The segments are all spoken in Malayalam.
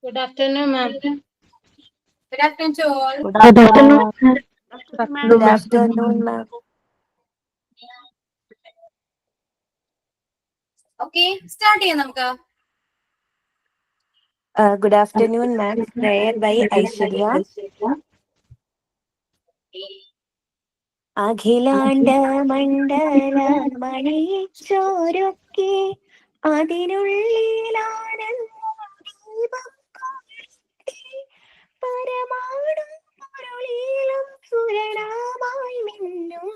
Good afternoon, ma'am. Good afternoon to all. Good afternoon. Good afternoon, ma'am. Okay, start ചെയ്യാം നമുക്ക്. Good afternoon, ma'am. Prayer by Aishwarya. അഖിലാണ്ട മണ്ഡല മണിച്ചോരൊക്കെ അതിനുള്ളിലാനന്ദീപം കൊളുത്തി പരമാണു പൊരുളിലും സുരണമായി മിന്നും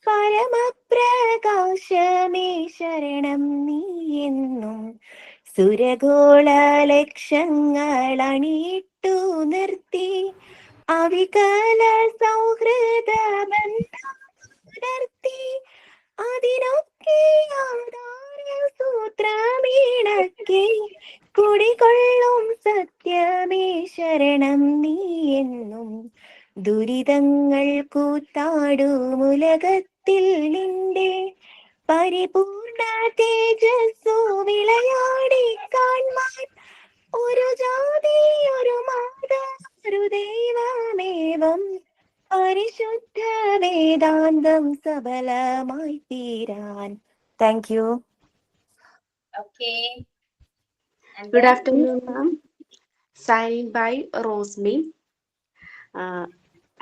പരമപ്രകാശമേ ശരണം നീ എന്നും സുരഗോള ലക്ഷങ്ങളണിയിട്ടു നിർത്തി അവികല സൗഹൃദ ബന്ധമുണർത്തി അതിനൊക്കെ ആധാര സൂത്രമീണക്കി കുടികൊള്ളും സത്യമേ ശരണം നീ എന്നും ദുരിതങ്ങൾ കൂത്താടുമുലകത്തിൽ നിന്റെ പരിപൂർണ തേജസ്സു വിളയാടി കാൺമാൻ ഒരു ജാതി ഒരു മത ഒരു ദൈവമേവം പരിശുദ്ധ വേദാന്തം സബലമായി തീരാൻ. Thank you. Okay. Good afternoon, ma'am. Signed by Rosmi.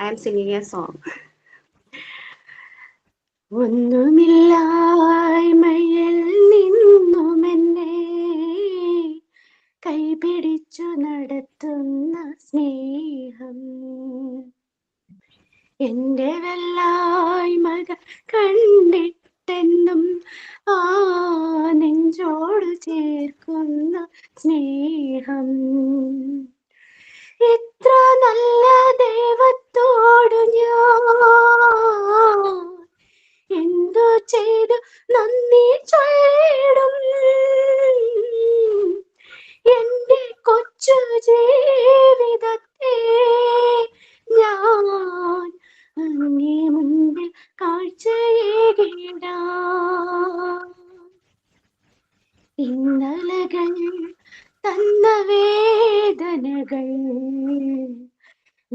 I am singing a song. ഒന്നുമില്ലായ്മയിൽ നിന്നുമെന്നെ കൈപിടിച്ചു നടത്തുന്ന സ്നേഹം എന്റെ വല്ലായ്മകൾ കണ്ടിട്ടെന്നും ആ നെഞ്ചോട് ചേർക്കുന്ന സ്നേഹം എത്ര നല്ല ദൈവത്തോടു ഞാൻ എന്തു ചെയ്തു നന്ദി ചൊല്ലിടും എന്റെ കൊച്ചു ജീവിതത്തെ ഞാൻ അങ്ങേ മുൻപിൽ കാഴ്ചയേകിടാം. ഇന്നലകൾ തന്ന വേദനകൾ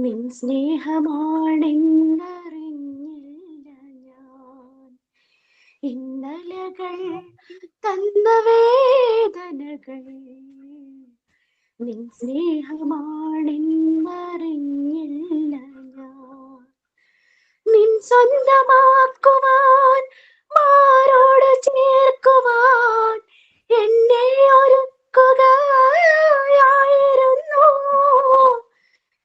നിൻ സ്നേഹമാണെന്നറിഞ്ഞില്ല ഞാൻ. ഇന്നലകൾ തന്ന വേദനകൾ നിൻ സ്നേഹമാണെന്നറിഞ്ഞില്ല ഞാൻ. നിൻ സ്വന്തമാക്കുവാൻ മാരോട് ചേർക്കുവാൻ എന്നെ ഒരുക്കുകയായിരുന്നു.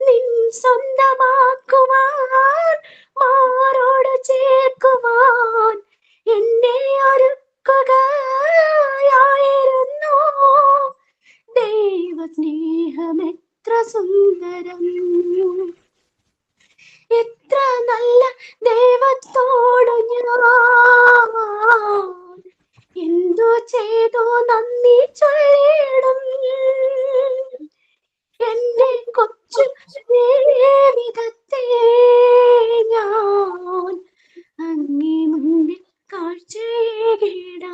നിൻ സ്വന്തമാക്കുവാൻ മാരോട് ചേർക്കുവാൻ എന്നെ ഒരുക്കുകയായിരുന്നു. ദൈവ സ്നേഹം എത്ര സുന്ദരം, എത്ര നല്ല ദൈവത്തോടു ഞാൻ എന്തു ചെയ്തു നന്ദി ചൊല്ലിടും എന്റെ കൊച്ചു ജീവിതത്തെ ഞാൻ അങ്ങേ മുൻപിൽ കാഴ്ചയേകിടാം.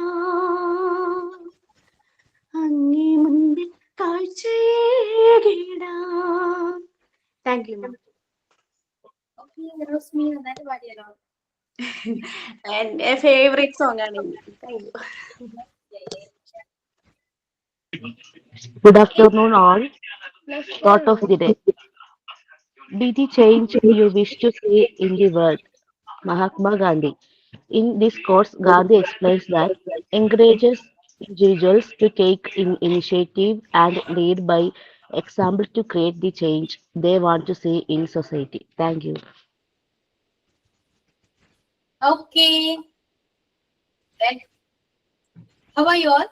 അങ്ങേ മുൻപിൽ കാഴ്ചയേകിടാം. Thank you ma'am. Okay, Rosmi, നന്നായിട്ട് പാടിയല്ലോ. എന്റെ ഫേവറേറ്റ് സോങ് ആണ്. Thank you. Good afternoon, all. Thought of the day. Be the change you wish to see in the world. Mahatma Gandhi. In this course, Gandhi explains that encourages individuals to take initiative and lead by example to create the change they want to see in society. Thank you. Okay. Then, how are you all?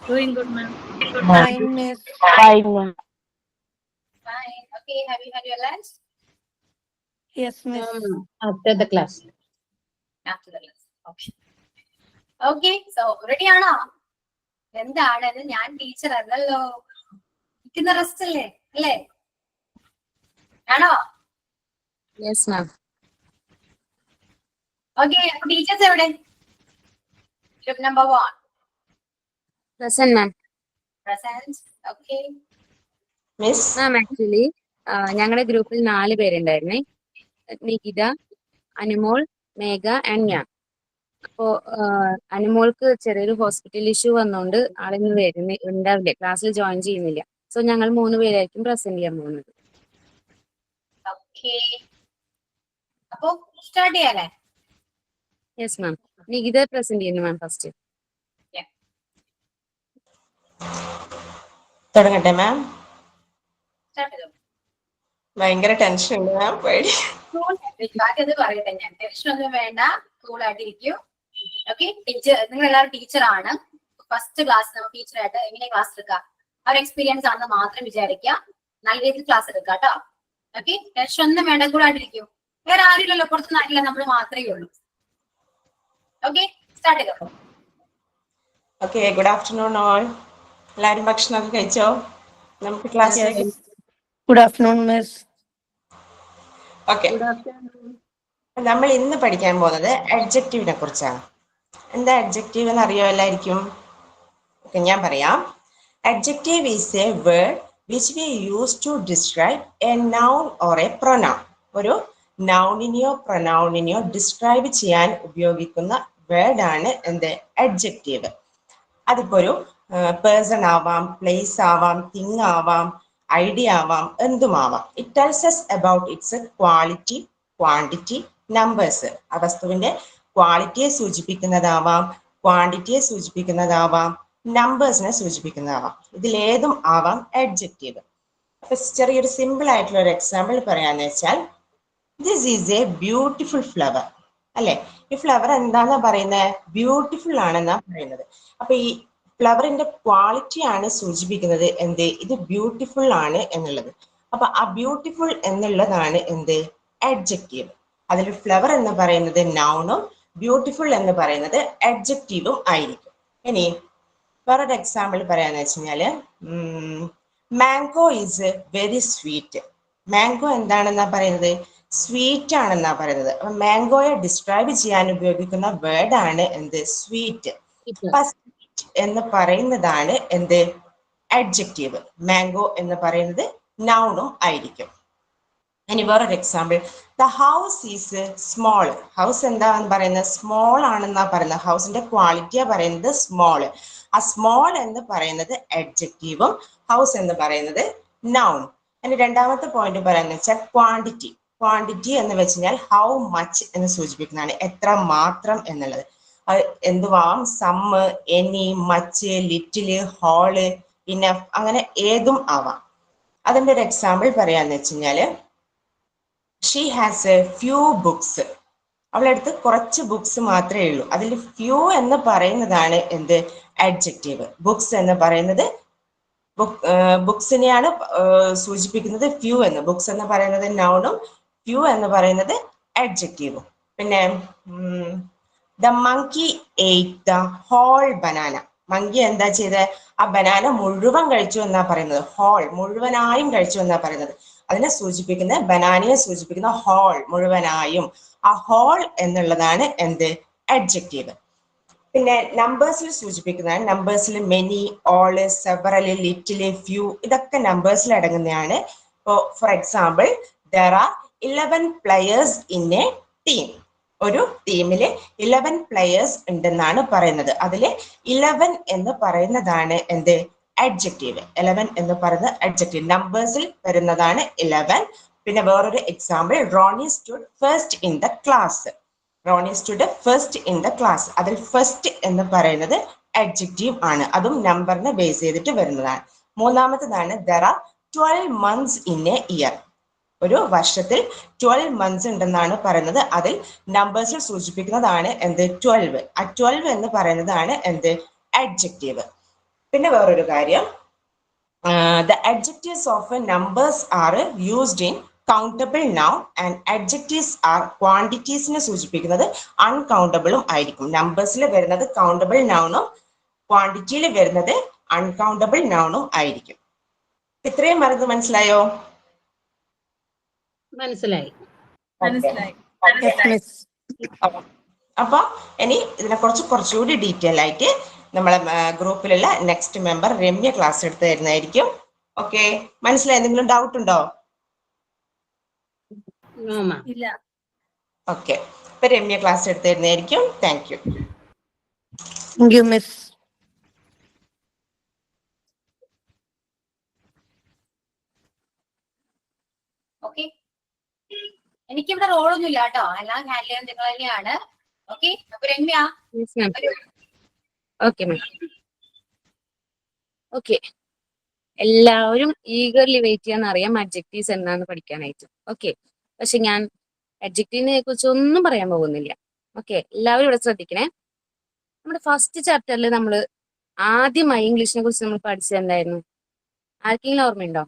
Doing good, ma'am. Fine, miss. Fine, ma'am. Fine. Okay, have you had your lunch? Yes, miss. After the class. After the lunch. Okay. Okay, so ready ആണോ? എന്താണ് ഇത്? ഞാൻ ടീച്ചർ അല്ലല്ലോ. ഇരിക്കുന്ന റെസ്റ്റ് അല്ലേ? അല്ലേ? ആണോ? Yes, ma'am. Okay, ടീച്ചേഴ്സ് എവിടെ? Group number 1. Present, ma'am. present. Okay. Miss ma'am actually ഞങ്ങളുടെ ഗ്രൂപ്പിൽ 4 പേരുണ്ടായിരുന്നേ. നികിത, അനുമോൾ, മേഘ ആൻഡ് ഞാൻ. അപ്പോ അനുമോൾക്ക് ചെറിയൊരു ഹോസ്പിറ്റൽ ഇഷ്യൂ വന്നുകൊണ്ട് ആളിന്ന് ഉണ്ടാവില്ല, ക്ലാസ്സിൽ ജോയിൻ ചെയ്യുന്നില്ല. സോ ഞങ്ങൾ 3 പേരായിരിക്കും പ്രസന്റ് ചെയ്യാൻ പോകുന്നത്. Okay. അപ്പോ സ്റ്റാർട്ട് ചെയ്യാലേ? Yes ma'am. നികിത പ്രസന്റ് ചെയ്യുന്നു മാം ഫസ്റ്റ്. തുടങ്ങട്ടെ മാം? സ്റ്റാർട്ട് ചെയ്തോ. ഭയങ്കര ടെൻഷൻ ഉണ്ട് മാം, പേടി. അത് പറയട്ടെ ഞാൻ. ടെൻഷൻ ഒന്നും വേണ്ട, കൂൾ ആയിട്ടിരിക്കൂ. ഓക്കെ. ടീച്ചർ, നിങ്ങൾ എല്ലാവരും ടീച്ചറാണ്. ഫസ്റ്റ് ക്ലാസ് നമ്മൾ ടീച്ചറായിട്ട് എങ്ങനെ ക്ലാസ് എടുക്കുക, ആ ഒരു എക്സ്പീരിയൻസ് ആണെന്ന് മാത്രം വിചാരിക്കുക. നല്ല രീതിയിൽ ക്ലാസ് എടുക്കുക കേട്ടോ. ഓക്കെ. ടെൻഷൻ ഒന്നും വേണ്ട, കൂൾ ആയിട്ടിരിക്കൂ. വേറെ ആരില്ലല്ലോ, പുറത്തുനിന്ന് ആരില്ല, നമ്മൾ മാത്രമേ ഉള്ളൂ. ഓക്കെ, സ്റ്റാർട്ട് ചെയ്തോ. Okay, good afternoon all. എല്ലാവരും ഭക്ഷണമൊക്കെ കഴിച്ചോ? നമുക്ക് ക്ലാസ്സിലേക്ക്. Good afternoon, Miss. ഓക്കെ, നമ്മൾ ഇന്ന് പഠിക്കാൻ പോകുന്നത് അഡ്ജക്റ്റീവിനെ കുറിച്ചാണ്. എന്താ അഡ്ജക്റ്റീവ് എന്ന് അറിയോ എല്ലാവർക്കും? ഓക്കെ, ഞാൻ പറയാം. Adjective is a word which we use to describe a noun or a pronoun. ഒരു നൗണിനെയോ പ്രൊനൗണിനെയോ ഡിസ്ക്രൈബ് ചെയ്യാൻ ഉപയോഗിക്കുന്ന വേർഡാണ് എന്ത്? അഡ്ജക്റ്റീവ്. അതിപ്പോ ഒരു പേഴ്സൺ ആവാം, പ്ലേസ് ആവാം, തിങ് ആവാം, ഐഡിയ ആവാം, എന്തുമാവാം. It tells us about its quality, quantity, numbers. ആ വസ്തുവിന്റെ ക്വാളിറ്റിയെ സൂചിപ്പിക്കുന്നതാവാം, ക്വാണ്ടിറ്റിയെ സൂചിപ്പിക്കുന്നതാവാം, നമ്പേഴ്സിനെ സൂചിപ്പിക്കുന്നതാവാം. ഇതിലേതും ആവാം അഡ്ജക്റ്റീവ്. അപ്പൊ ചെറിയൊരു സിമ്പിൾ ആയിട്ടുള്ള ഒരു എക്സാമ്പിൾ പറയാന്ന് വെച്ചാൽ, this is A beautiful flower. അല്ലെ, ഈ ഫ്ലവർ എന്താന്നാ പറയുന്നത്? ബ്യൂട്ടിഫുൾ ആണെന്നാ പറയുന്നത്. അപ്പൊ ഈ ഫ്ലവറിന്റെ ക്വാളിറ്റി ആണ് സൂചിപ്പിക്കുന്നത് എന്ത്? ഇത് ബ്യൂട്ടിഫുൾ ആണ് എന്നുള്ളത്. അപ്പൊ ആ ബ്യൂട്ടിഫുൾ എന്നുള്ളതാണ് എന്ത്? അഡ്ജക്റ്റീവ്. അതിൽ ഫ്ലവർ എന്ന് പറയുന്നത് നൗണും ബ്യൂട്ടിഫുൾ എന്ന് പറയുന്നത് അഡ്ജക്റ്റീവും ആയിരിക്കും. ഇനി വേറൊരു എക്സാമ്പിൾ പറയാന്ന് വെച്ച് കഴിഞ്ഞാല്, mango is very sweet. Mango എന്താണെന്നാ പറയുന്നത്? സ്വീറ്റ് ആണെന്നാ പറയുന്നത്. അപ്പൊ മാംഗോയെ ഡിസ്ക്രൈബ് ചെയ്യാൻ ഉപയോഗിക്കുന്ന വേർഡാണ് എന്ത്? സ്വീറ്റ്. എന്ന് പറയുന്നതാണ് എന്ത്? അഡ്ജക്റ്റീവ്. മാംഗോ എന്ന് പറയുന്നത് നൗണും ആയിരിക്കും. ഇനി വേറൊരു example, the house is small. House എന്താന്ന് പറയുന്നത്? സ്മോൾ ആണെന്നാ പറയുന്നത്. ഹൗസിന്റെ ക്വാളിറ്റിയാ പറയുന്നത് സ്മോൾ. ആ സ്മോൾ എന്ന് പറയുന്നത് അഡ്ജക്റ്റീവും ഹൗസ് എന്ന് പറയുന്നത് നൗൺ. ഇനി രണ്ടാമത്തെ പോയിന്റ് പറയാന്ന് വെച്ചാൽ ക്വാണ്ടിറ്റി. ക്വാണ്ടിറ്റി എന്ന് വെച്ച് കഴിഞ്ഞാൽ ഹൗ മച്ച് എന്ന് സൂചിപ്പിക്കുന്നതാണ്, എത്ര മാത്രം എന്നുള്ളത്. അത് എന്തുവാം? Some, any, much, little, whole, enough, അങ്ങനെ ഏതും ആവാം. അതിന്റെ ഒരു എക്സാമ്പിൾ പറയാന്ന് വെച്ച് കഴിഞ്ഞാല്, she has a few books. അവളടുത്ത് കുറച്ച് ബുക്സ് മാത്രമേ ഉള്ളൂ. അതിൽ ഫ്യൂ എന്ന് പറയുന്നതാണ് എന്ത്? അഡ്ജക്റ്റീവ്. ബുക്സ് എന്ന് പറയുന്നത് ബുക്സിനെയാണ് സൂചിപ്പിക്കുന്നത് ഫ്യൂ എന്ന്. ബുക്സ് എന്ന് പറയുന്നത് നൗണും ഫ്യൂ എന്ന് പറയുന്നത് അഡ്ജക്റ്റീവും. പിന്നെ the monkey ate the whole banana. Monkey എന്താ ചെയ്തത്? ആ ബനാന മുഴുവൻ കഴിച്ചു എന്നാ പറയുന്നത്. ഹോൾ, മുഴുവനായും കഴിച്ചു എന്നാ പറയുന്നത്. അതിനെ സൂചിപ്പിക്കുന്ന, ബനാനയെ സൂചിപ്പിക്കുന്ന ഹോൾ, മുഴുവനായും. ആ ഹോൾ എന്നുള്ളതാണ് എന്ത്? അഡ്ജക്റ്റീവ്. പിന്നെ നമ്പേഴ്സിൽ സൂചിപ്പിക്കുന്നതാണ്. നമ്പേഴ്സിൽ മെനി, ഓള്, സെവറല്, ലിറ്റില്, ഫ്യൂ, ഇതൊക്കെ നമ്പേഴ്സിൽ അടങ്ങുന്നതാണ്. ഇപ്പോ for example, there are 11 players in a team. ഒരു ടീമില് 11 പ്ലെയേഴ്സ് ഉണ്ടെന്നാണ് പറയുന്നത്. അതില് 11 എന്ന് പറയുന്നതാണ് എന്ത്? അഡ്ജക്റ്റീവ്. 11 എന്ന് പറയുന്നത് അഡ്ജക്റ്റീവ്. നമ്പേഴ്സിൽ വരുന്നതാണ് 11. പിന്നെ വേറൊരു example, Ronnie stood first in the class. Ronnie stood first in the class. അതിൽ ഫസ്റ്റ് എന്ന് പറയുന്നത് അഡ്ജക്റ്റീവ് ആണ്. അതും നമ്പറിനെ ബേസ് ചെയ്തിട്ട് വരുന്നതാണ്. മൂന്നാമത്തേതാണ്, there are 12 months in a year. ഒരു വർഷത്തിൽ 12 മന്ത്സ് ഉണ്ടെന്നാണ് പറയുന്നത്. അതിൽ നമ്പേഴ്സിൽ സൂചിപ്പിക്കുന്നതാണ് എന്ത്? 12. ആ 12 എന്ന് പറയുന്നതാണ് എന്ത്? അഡ്ജക്റ്റീവ്. പിന്നെ വേറൊരു കാര്യം, the adjectives of numbers are used in countable noun and adjectives are quantities-നെ സൂചിപ്പിക്കുന്നത് അൺകൗണ്ടബിളും ആയിരിക്കും. നമ്പേഴ്സിൽ വരുന്നത് കൗണ്ടബിൾ നൗണും ക്വാണ്ടിറ്റിയിൽ വരുന്നത് അൺകൗണ്ടബിൾ നൗണും ആയിരിക്കും. ഇത്രയും പറഞ്ഞത് മനസ്സിലായോ? മനസ്സിലായി. Yes, Miss. അപ്പൊ ഇനി ഇതിനെ കുറിച്ച് കുറച്ചുകൂടി ഡീറ്റെയിൽ ആയിട്ട് നമ്മളെ ഗ്രൂപ്പിലുള്ള നെക്സ്റ്റ് മെമ്പർ രമ്യ ക്ലാസ് എടുത്ത് തരുന്നതായിരിക്കും. ഓക്കെ, മനസ്സിലായി? എന്തെങ്കിലും ഡൗട്ട് ഉണ്ടോ? ഇല്ല. ഓക്കെ, ഇപ്പൊ രമ്യ ക്ലാസ് എടുത്ത് തരുന്നതായിരിക്കും. Thank you. Thank you, Miss. Okay, എനിക്കിവിടെ റോളൊന്നും ഇല്ല കേട്ടോ, എല്ലാം ഹാൻഡിൽ ചെയ്യാൻ നിങ്ങൾ തന്നെയാണ്. ഓക്കെ, അപ്പൊ രമ്യ ഓക്കെ മാം. ഓക്കെ, എല്ലാവരും ഈഗർലി വെയിറ്റ് ചെയ്യാൻ അറിയാം അഡ്ജക്റ്റീവ്സ് എന്താണെന്ന് പഠിക്കാനായിട്ട്. ഓക്കെ, പക്ഷെ ഞാൻ അഡ്ജക്റ്റീവിനെ കുറിച്ച് ഒന്നും പറയാൻ പോകുന്നില്ല. ഓക്കെ, എല്ലാവരും ഇവിടെ ശ്രദ്ധിക്കണേ. നമ്മുടെ ഫസ്റ്റ് ചാപ്റ്ററിൽ നമ്മൾ ആദ്യമായി ഇംഗ്ലീഷിനെ കുറിച്ച് നമ്മൾ പഠിച്ചതെന്തായിരുന്നു? ആർക്കെങ്കിലും ഓർമ്മയുണ്ടോ?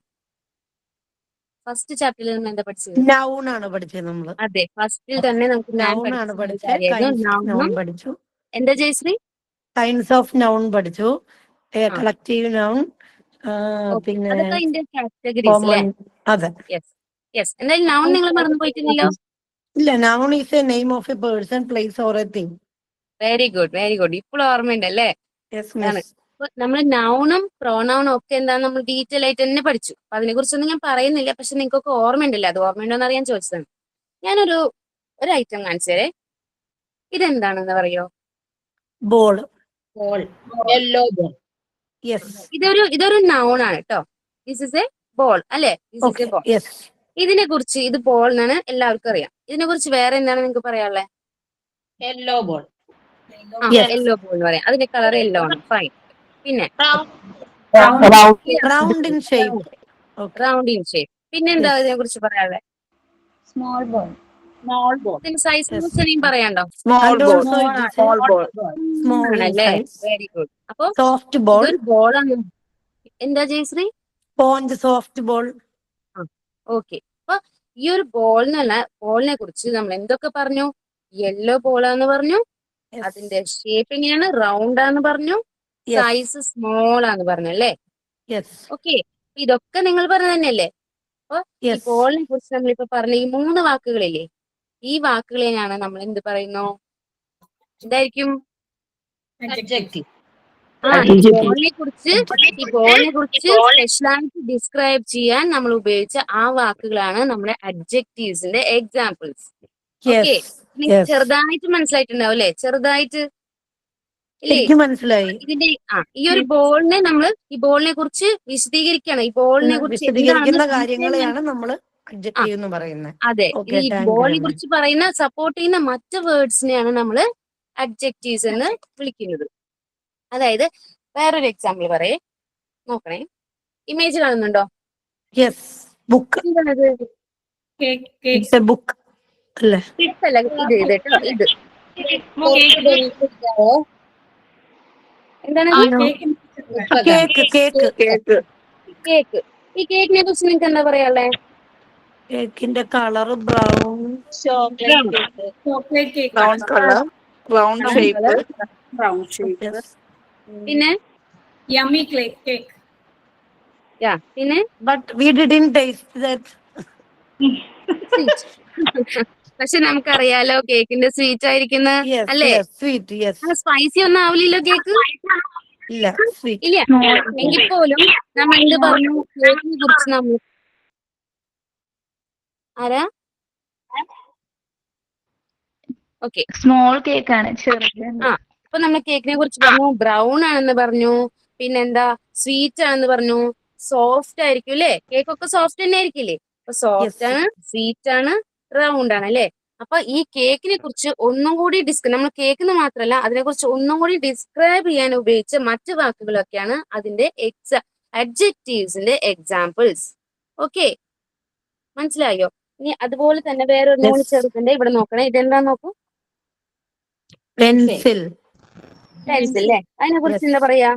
ഫസ്റ്റ് ചാപ്റ്ററിൽ നമ്മൾ എന്താ പഠിച്ചത്? Noun ആണ് പഠിച്ചത് നമ്മള്. അതെ, ഫസ്റ്റിൽ തന്നെ നമുക്ക് ഞാൻ Noun ആണ് പഠിച്ചത്. പഠിച്ചായിരുന്നു. Kinds of noun പഠിച്ചു. എന്താ ജയശ്രീ? Kinds of noun പഠിച്ചു. Collective noun. പിന്നെ അതൊക്കെ അതിന്റെ കാറ്റഗറീസ് അല്ലേ? അതെ. Yes yes. എന്തായാലും നൗൺ നിങ്ങൾ മറന്നു പോയിട്ടില്ലല്ലോ. ഇല്ല, noun is a name of a person, place or a thing. Very good very good. ഇപ്പോൾ ഓർമ്മയുണ്ട് അല്ലേ? Yes, Miss. നമ്മൾ നൗണും പ്രോനൗണും ഒക്കെ എന്താന്ന് നമ്മൾ ഡീറ്റെയിൽ ആയിട്ട് തന്നെ പഠിച്ചു. അപ്പൊ അതിനെ കുറിച്ചൊന്നും ഞാൻ പറയുന്നില്ല. പക്ഷെ നിങ്ങൾക്കൊക്കെ ഓർമ്മയുണ്ടല്ലോ. അത് ഓർമ്മയുണ്ടോന്ന് അറിയാൻ ചോദിച്ചതാണ്. ഞാനൊരു ഐറ്റം കാണിച്ചേ. ഇതെന്താണെന്ന് പറയോ? Ball. Yellow ball. Yes. ഇതൊരു നൗൺ ആണ് കേട്ടോ. ദിസ് ഇസ് എ ബോൾ അല്ലെ? This is A Okay. Ball. Yes. ഇതിനെ കുറിച്ച് ഇത് ബോൾ എന്നാണ് എല്ലാവർക്കും അറിയാം. ഇതിനെ കുറിച്ച് വേറെ എന്താണ് നിങ്ങൾക്ക് പറയാനുള്ളത്? Yellow ball. Yes. Yellow ball എന്ന് പറയാം. അതിന്റെ കളർ യെല്ലോ ആണ്. ഫൈൻ. പിന്നെ Round in shape. Okay. Round in shape. പിന്നെ എന്താ Yes. ഇതിനെ കുറിച്ച് പറയാനുള്ളത്? Small ball. ഇതിന്റെ സൈസിനെ Yes. കുറിച്ച് എന്തെങ്കിലും പറയാനുണ്ടോ? And also it is a Small ball. small in ആണല്ലേ? size. Very good. അപ്പൊ Soft ball. ഇതൊരു ബോളാണ്. എന്താ Jayashree? Sponge soft ball. Okay, അപ്പൊ ഈ ഒരു ബോളിനെ കുറിച്ച് നമ്മൾ എന്തൊക്കെ പറഞ്ഞു? യെല്ലോ ബോളാന്ന് പറഞ്ഞു. Yes. അതിന്റെ ഷേപ്പ് എങ്ങനെയാണ്? റൗണ്ട് ആന്ന് പറഞ്ഞു. Yes. സൈസ് സ്മോൾ ആന്ന് പറഞ്ഞു അല്ലേ? Yes. ഓക്കെ, ഇതൊക്കെ നിങ്ങൾ പറഞ്ഞ തന്നെയല്ലേ? അപ്പൊ ഈ Yes. ബോളിനെ കുറിച്ച് നമ്മളിപ്പോ പറഞ്ഞ ഈ 3 വാക്കുകളില്ലേ, ഈ വാക്കുകളെയാണ് നമ്മൾ എന്ത് പറയുന്നു? എന്തായിരിക്കും? Adjective. ഈ ബോളിനെ കുറിച്ച് സ്പെഷ്യലായിട്ട് ഡിസ്ക്രൈബ് ചെയ്യാൻ നമ്മൾ ഉപയോഗിച്ച ആ വാക്കുകളാണ് നമ്മുടെ അഡ്ജക്റ്റീവ്സിന്റെ എക്സാമ്പിൾസ്. Okay, Yes. നിങ്ങൾക്ക് Yes. ചെറുതായിട്ട് മനസ്സിലായിട്ടുണ്ടാവും അല്ലെ? ചെറുതായിട്ട് ഇല്ലേ? എനിക്ക് മനസ്സിലായി. ഇതിന്റെ ഈ ഒരു ഈ ബോളിനെ കുറിച്ച് വിശദീകരിക്കണം. ഈ ബോളിനെ കുറിച്ച് വിശദീകരിക്കുന്ന കാര്യങ്ങളെയാണ് നമ്മൾ അഡ്ജക്റ്റീവ് എന്ന് പറയുന്നത്. അതെ, Okay, ഈ thank you, ബോളിനെ Rama. കുറിച്ച് പറയുന്ന സപ്പോർട്ട് ചെയ്യുന്ന മറ്റ് വേർഡ്സിനെയാണ് നമ്മൾ അഡ്ജക്റ്റീവ്സ് എന്ന് വിളിക്കുന്നത്. അതായത് വേറൊരു എക്സാമ്പിൾ പറയേ, നോക്കണേ. ഇമേജ് കാണുന്നുണ്ടോ? Yes. Book. എന്താണത്? It's a book. അല്ലേ? അല്ല, ഇത് കേട്ടോ, ഇത് എന്താണ്? കേക്ക്. കേക്ക്. ഈ കേക്കിനെ കുറിച്ച് നിങ്ങൾക്ക് എന്താ പറയാനുള്ളേ? കേക്കിന്റെ കളർ ബ്രൗൺ. Round shape. പിന്നെ പിന്നെ But we didn't taste that. Sweet. പക്ഷെ നമുക്കറിയാലോ കേക്കിന്റെ സ്വീറ്റ് ആയിരിക്കുന്ന Yes. അല്ലേ? Yes. Sweet. Yes. സ്പൈസി ഒന്നും ആവില്ലല്ലോ കേക്ക്? ഇല്ല. Sweet. ഇല്ല. എങ്കിൽ പോലും നമ്മൾ എന്ത് പറഞ്ഞു? കേക്കിനെ കുറിച്ച് നമ്മൾ ആരാ? ഓക്കെ, സ്മോൾ കേക്ക് ആണ്, ചെറുത്. അപ്പൊ നമ്മൾ കേക്കിനെ കുറിച്ച് പറഞ്ഞു. ബ്രൗൺ ആണെന്ന് പറഞ്ഞു. പിന്നെന്താ? സ്വീറ്റ് ആണെന്ന് പറഞ്ഞു. സോഫ്റ്റ് ആയിരിക്കും അല്ലേ? കേക്കൊക്കെ സോഫ്റ്റ് തന്നെ ആയിരിക്കില്ലേ? അപ്പൊ സോഫ്റ്റ് ആണ്, സ്വീറ്റ് ആണ്, റൗണ്ട് ആണ് അല്ലേ? അപ്പൊ ഈ കേക്കിനെ കുറിച്ച് ഒന്നും കൂടി നമ്മൾ കേക്കിന് മാത്രമല്ല അതിനെ കുറിച്ച് ഒന്നും കൂടി ഡിസ്ക്രൈബ് ചെയ്യാൻ ഉപയോഗിച്ച മറ്റു വാക്കുകളൊക്കെയാണ് അതിന്റെ അഡ്ജക്റ്റീവ്സിന്റെ എക്സാമ്പിൾസ്. ഓക്കെ, മനസ്സിലായോ? ഇനി അതുപോലെ തന്നെ വേറൊരു നോൺ ചെറുതിന്റെ ഇവിടെ നോക്കണേ. ഇതെന്താ നോക്കൂ? പെൻസിൽ. പെൻസിൽ അല്ലേ? അതിനെ കുറിച്ച് എന്താ പറയാ?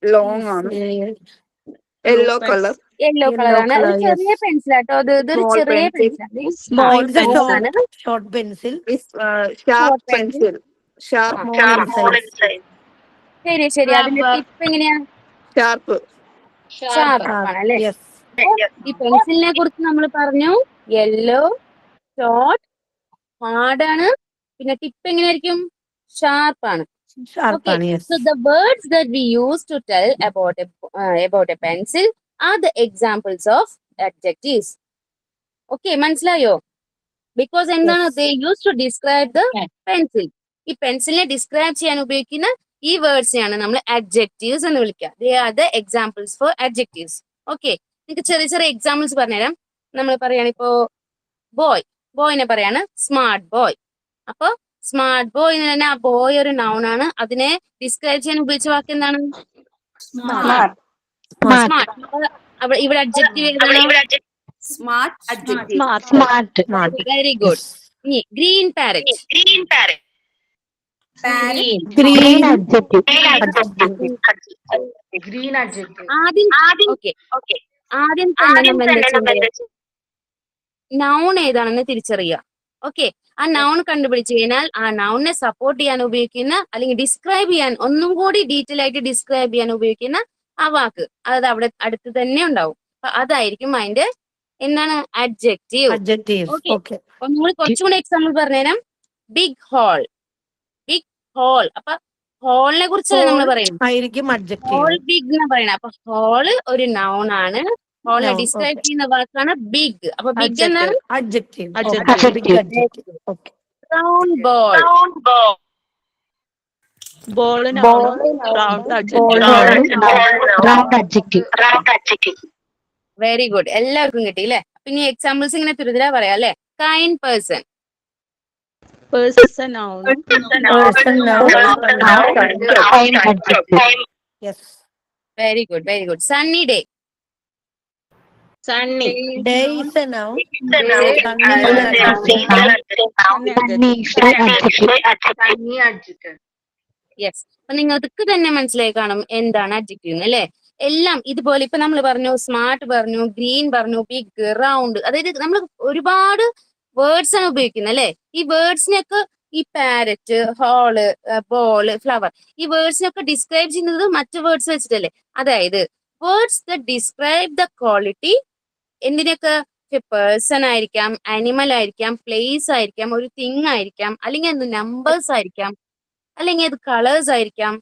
ലോങ് ആണ്, യെല്ലോ കളർ. യെല്ലോ കളറാണ്. ഒരു ചെറിയ പെൻസിലാട്ടോ. ഇതൊരു ചെറിയ പെൻസിലാണ്. Short pencil. Sharp pencil. ശരി. അതിന്റെ ടിപ്പ് എങ്ങനെയാ? ഷാർപ്പ് ആണ് അല്ലേ? ഈ പെൻസിലിനെ കുറിച്ച് നമ്മൾ പറഞ്ഞു യെല്ലോ, ഷോർട്ട്, ഹാർഡ് ആണ്. പിന്നെ ടിപ്പ് എങ്ങനെയായിരിക്കും? ഷാർപ്പ് ആണ്. Okay, so the words that we use to tell about a pencil are the examples of adjectives. Okay, മനസ്സിലായോ? Because എന്താണ് they used to describe the pencil. ഈ പെൻസിലിനെ ഡിസ്ക്രൈബ് ചെയ്യാൻ ഉപയോഗിക്കുന്ന ഈ വേർഡ്സിനെയാണ് നമ്മൾ adjectives എന്ന് വിളിക്കുക. They are the examples for adjectives. Okay, നിങ്ങൾക്ക് ചെറിയ ചെറിയ എക്സാമ്പിൾസ് പറഞ്ഞുതരാം. നമ്മൾ പറയുകയാണ് ഇപ്പോ ബോയ്നെ പറയാണ് സ്മാർട്ട് ബോയ്. അപ്പൊ സ്മാർട്ട് ബോയ് എന്ന് തന്നെ ആ ബോയ് ഒരു നൗൺ ആണ്. അതിനെ ഡിസ്ക്രൈബ് ചെയ്യാൻ ഉപയോഗിച്ച വാക്ക് എന്താണ്? സ്മാർട്ട്. ഇവിടെ അഡ്ജക്റ്റീവ് ഏതാണ്? സ്മാർട്ട്. Very good. ഇനി ഗ്രീൻ പാരറ്റ്. Green adjective. ആദ്യം തന്നെ നമ്മൾ എന്താ ചെയ്യേണ്ടത്? നൗൺ ഏതാണെന്ന് തിരിച്ചറിയുക. ഓക്കെ, ആ നൗൺ കണ്ടുപിടിച്ചു കഴിഞ്ഞാൽ ആ നൗണിനെ സപ്പോർട്ട് ചെയ്യാൻ ഉപയോഗിക്കുന്ന അല്ലെങ്കിൽ ഡിസ്ക്രൈബ് ചെയ്യാൻ ഒന്നും കൂടി ഡീറ്റെയിൽ ആയിട്ട് ഡിസ്ക്രൈബ് ചെയ്യാൻ ഉപയോഗിക്കുന്ന ആ വാക്ക് അത് അവിടെ അടുത്ത് തന്നെ ഉണ്ടാവും. അപ്പൊ അതായിരിക്കും അതിന്റെ എന്താണ് അഡ്ജക്റ്റീവ്. ഓക്കെ, അപ്പൊ നമ്മൾ കുറച്ചുകൂടി എക്സാമ്പിൾ പറഞ്ഞുതരാം. Big hole. അപ്പൊ ഹോളിനെ കുറിച്ചല്ലേ നമ്മൾ പറയുന്നത്? ഹോൾ ബിഗ് എന്ന് പറയുന്നത്. അപ്പൊ ഹോള് ഒരു നൗൺ ആണ്. ഹോളിനെ ഡിസ്ക്രൈബ് ചെയ്യുന്ന വാക്കാണ് ബിഗ്. അപ്പൊ ബിഗ് എന്താണ്? Round ball. വെരി ഗുഡ്, എല്ലാവർക്കും കിട്ടി അല്ലെ? പിന്നെ എക്സാമ്പിൾസ് ഇങ്ങനെ തുരുതിരാ പറയാം അല്ലെ? Kind person. Very good. Sunny day. Yes, അപ്പൊ നിങ്ങൾക്ക് തന്നെ മനസ്സിലായി കാണും എന്താണ് അഡ്ജക്റ്റീവ് അല്ലെ? എല്ലാം ഇതുപോലെ ഇപ്പൊ നമ്മൾ പറഞ്ഞു സ്മാർട്ട് പറഞ്ഞു, ഗ്രീൻ പറഞ്ഞു, ബിഗ്, റൗണ്ട്. അതായത് നമ്മൾ ഒരുപാട് വേർഡ്സ് ആണ് ഉപയോഗിക്കുന്നത് അല്ലെ? ഈ വേർഡ്സിനൊക്കെ ഈ പാരറ്റ്, ഹോള്, ബോള്, ഫ്ലവർ, ഈ വേർഡ്സിനൊക്കെ ഡിസ്ക്രൈബ് ചെയ്യുന്നത് മറ്റു വേർഡ്സ് വെച്ചിട്ടല്ലേ? അതായത് words the describe the quality. എന്തിനൊക്കെ? പേഴ്സൺ ആയിരിക്കാം, ആനിമൽ ആയിരിക്കാം, പ്ലേസ് ആയിരിക്കാം, ഒരു തിങ് ആയിരിക്കാം, അല്ലെങ്കിൽ അത് നമ്പേഴ്സ് ആയിരിക്കാം, അല്ലെങ്കിൽ അത് കളേഴ്സ് ആയിരിക്കാം,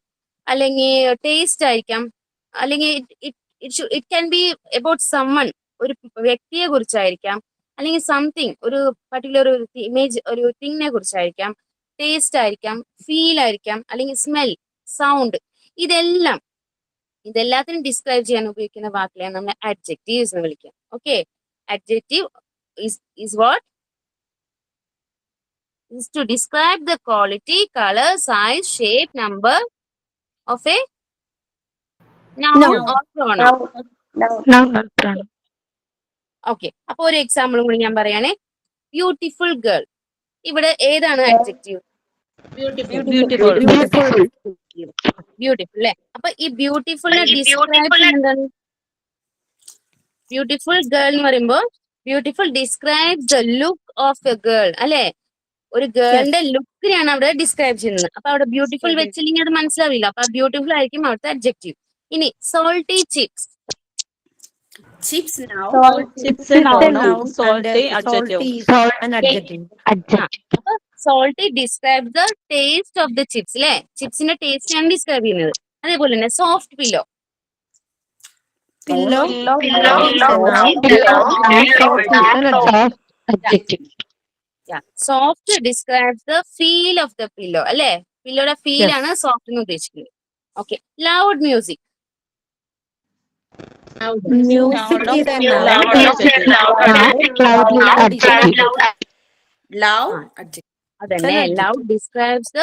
അല്ലെങ്കിൽ ടേസ്റ്റ് ആയിരിക്കാം, അല്ലെങ്കിൽ it can be about someone, ഒരു വ്യക്തിയെ കുറിച്ചായിരിക്കാം, അല്ലെങ്കിൽ സംതിങ്, ഒരു പർട്ടിക്കുലർ ഒരു ഇമേജ്, ഒരു തിങ്ങിനെ കുറിച്ചായിരിക്കാം, ടേസ്റ്റ് ആയിരിക്കാം, ഫീൽ ആയിരിക്കാം, അല്ലെങ്കിൽ സ്മെൽ, സൗണ്ട്. ഇതെല്ലാത്തിനും ഡിസ്ക്രൈബ് ചെയ്യാൻ ഉപയോഗിക്കുന്ന വാക്കിലാണ് നമ്മൾ അഡ്ജക്റ്റീവ്സ് എന്ന് വിളിക്കുക. Okay, adjective is what? Is to describe the quality, color, size, shape, number of a noun or pronoun. Okay, അപ്പൊ ഒരു എക്സാമ്പിളും കൂടി ഞാൻ പറയാണേ. Beautiful girl. ഇവിടെ ഏതാണ് അഡ്ജക്റ്റീവ്? ബ്യൂട്ടിഫുൾ അല്ലെ? അപ്പൊ ഈ ബ്യൂട്ടിഫുളിനെ ഡിസ്ക്രൈബ് ചെയ്യുന്നത് ബ്യൂട്ടിഫുൾ ഗേൾ എന്ന് പറയുമ്പോ beautiful describe the look of A girl അല്ലെ? ഒരു ഗേളിന്റെ ലുക്കിനെയാണ് അവിടെ ഡിസ്ക്രൈബ് ചെയ്യുന്നത്. അപ്പൊ അവിടെ ബ്യൂട്ടിഫുൾ വെച്ചില്ലെങ്കിൽ അത് മനസ്സിലാവില്ല. അപ്പൊ ബ്യൂട്ടിഫുൾ ആയിരിക്കും അവിടുത്തെ അഡ്ജക്റ്റീവ്. ഇനി സോൾട്ടി ചിപ്സ്. അപ്പൊ salty describe the taste of the chips അല്ലെ? ചിപ്സിന്റെ ടേസ്റ്റ് ആണ് ഡിസ്ക്രൈബ് ചെയ്യുന്നത്. അതേപോലെ തന്നെ soft pillow. Soft describes the feel of the pillow അല്ലെ? പില്ലോയുടെ ഫീൽ ആണ് സോഫ്റ്റ് എന്ന് ഉദ്ദേശിക്കുന്നത്. Okay, loud music. അതന്നെ, loud describes the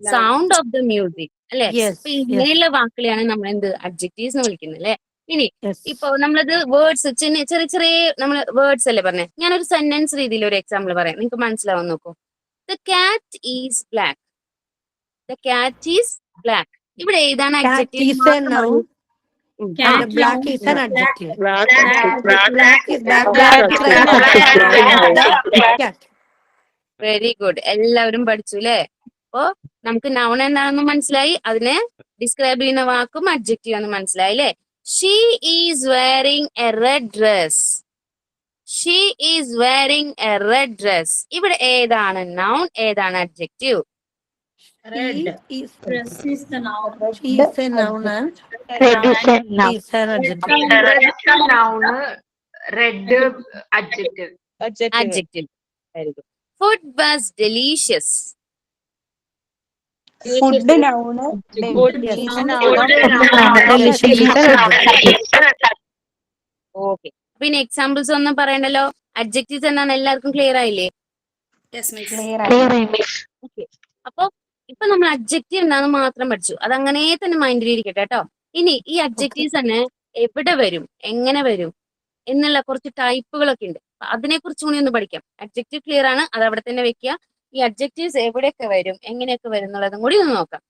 sound of the music അല്ലെ? അപ്പൊ ഇങ്ങനെയുള്ള വാക്കുകളെയാണ് നമ്മൾ എന്ത് അഡ്ജക്റ്റീവ്സ് എന്ന് വിളിക്കുന്നത് അല്ലെ? ഇനി ഇപ്പൊ നമ്മളത് വേർഡ്സ് ചെറിയ ചെറിയ നമ്മൾ വേർഡ്സ് അല്ലേ പറഞ്ഞേ? ഞാനൊരു സെന്റൻസ് രീതിയിൽ ഒരു എക്സാമ്പിൾ പറയാം, നിങ്ങൾക്ക് മനസ്സിലാവും നോക്കൂ. The cat is black. The cat is black. ഇവിടെ ഏതാണ് അഡ്ജക്റ്റീവ്? വെരി ഗുഡ്, എല്ലാവരും പഠിച്ചു അല്ലേ? അപ്പോ നമുക്ക് നൗൺ എന്താണെന്ന് മനസ്സിലായി, അതിനെ ഡിസ്ക്രൈബ് ചെയ്യുന്ന വാക്കും അഡ്ജക്റ്റീവ് എന്ന് മനസ്സിലായി അല്ലേ? She is wearing A red dress. She is wearing A red dress. ഇവിടെ ഏതാണ് നൗൺ, ഏതാണ് adjective? Red. Dress is the noun. She is a noun and Red is a noun. is an adjective. Red is a noun. Red adjective. Adjective. Very good. Food was delicious. Food noun. Okay. പിന്നെ എക്സാമ്പിൾസ് ഒന്നും പറയണ്ടല്ലോ. അഡ്ജക്റ്റീവ്സ് എന്നാണ് എല്ലാവർക്കും ക്ലിയർ ആയില്ലേ? ഓക്കെ. അപ്പൊ ഇപ്പൊ നമ്മൾ അഡ്ജക്റ്റീവ് എന്താണെന്ന് മാത്രം പഠിച്ചു. അത് അങ്ങനെ തന്നെ മൈൻഡിൽ ഇരിക്കട്ടെ കേട്ടോ. ഇനി ഈ അഡ്ജക്റ്റീവ്സ് തന്നെ എവിടെ വരും, എങ്ങനെ വരും എന്നുള്ള കുറച്ച് ടൈപ്പുകളൊക്കെ ഉണ്ട്. അതിനെ കുറിച്ച് കൂടി ഒന്ന് പഠിക്കാം. അഡ്ജക്റ്റീവ് ക്ലിയർ ആണ്, അത് അവിടെ തന്നെ വെക്കുക. ഈ അഡ്ജക്റ്റീവ്സ് എവിടെയൊക്കെ വരും, എങ്ങനെയൊക്കെ വരും എന്നുള്ളതും കൂടി ഒന്ന് നോക്കാം.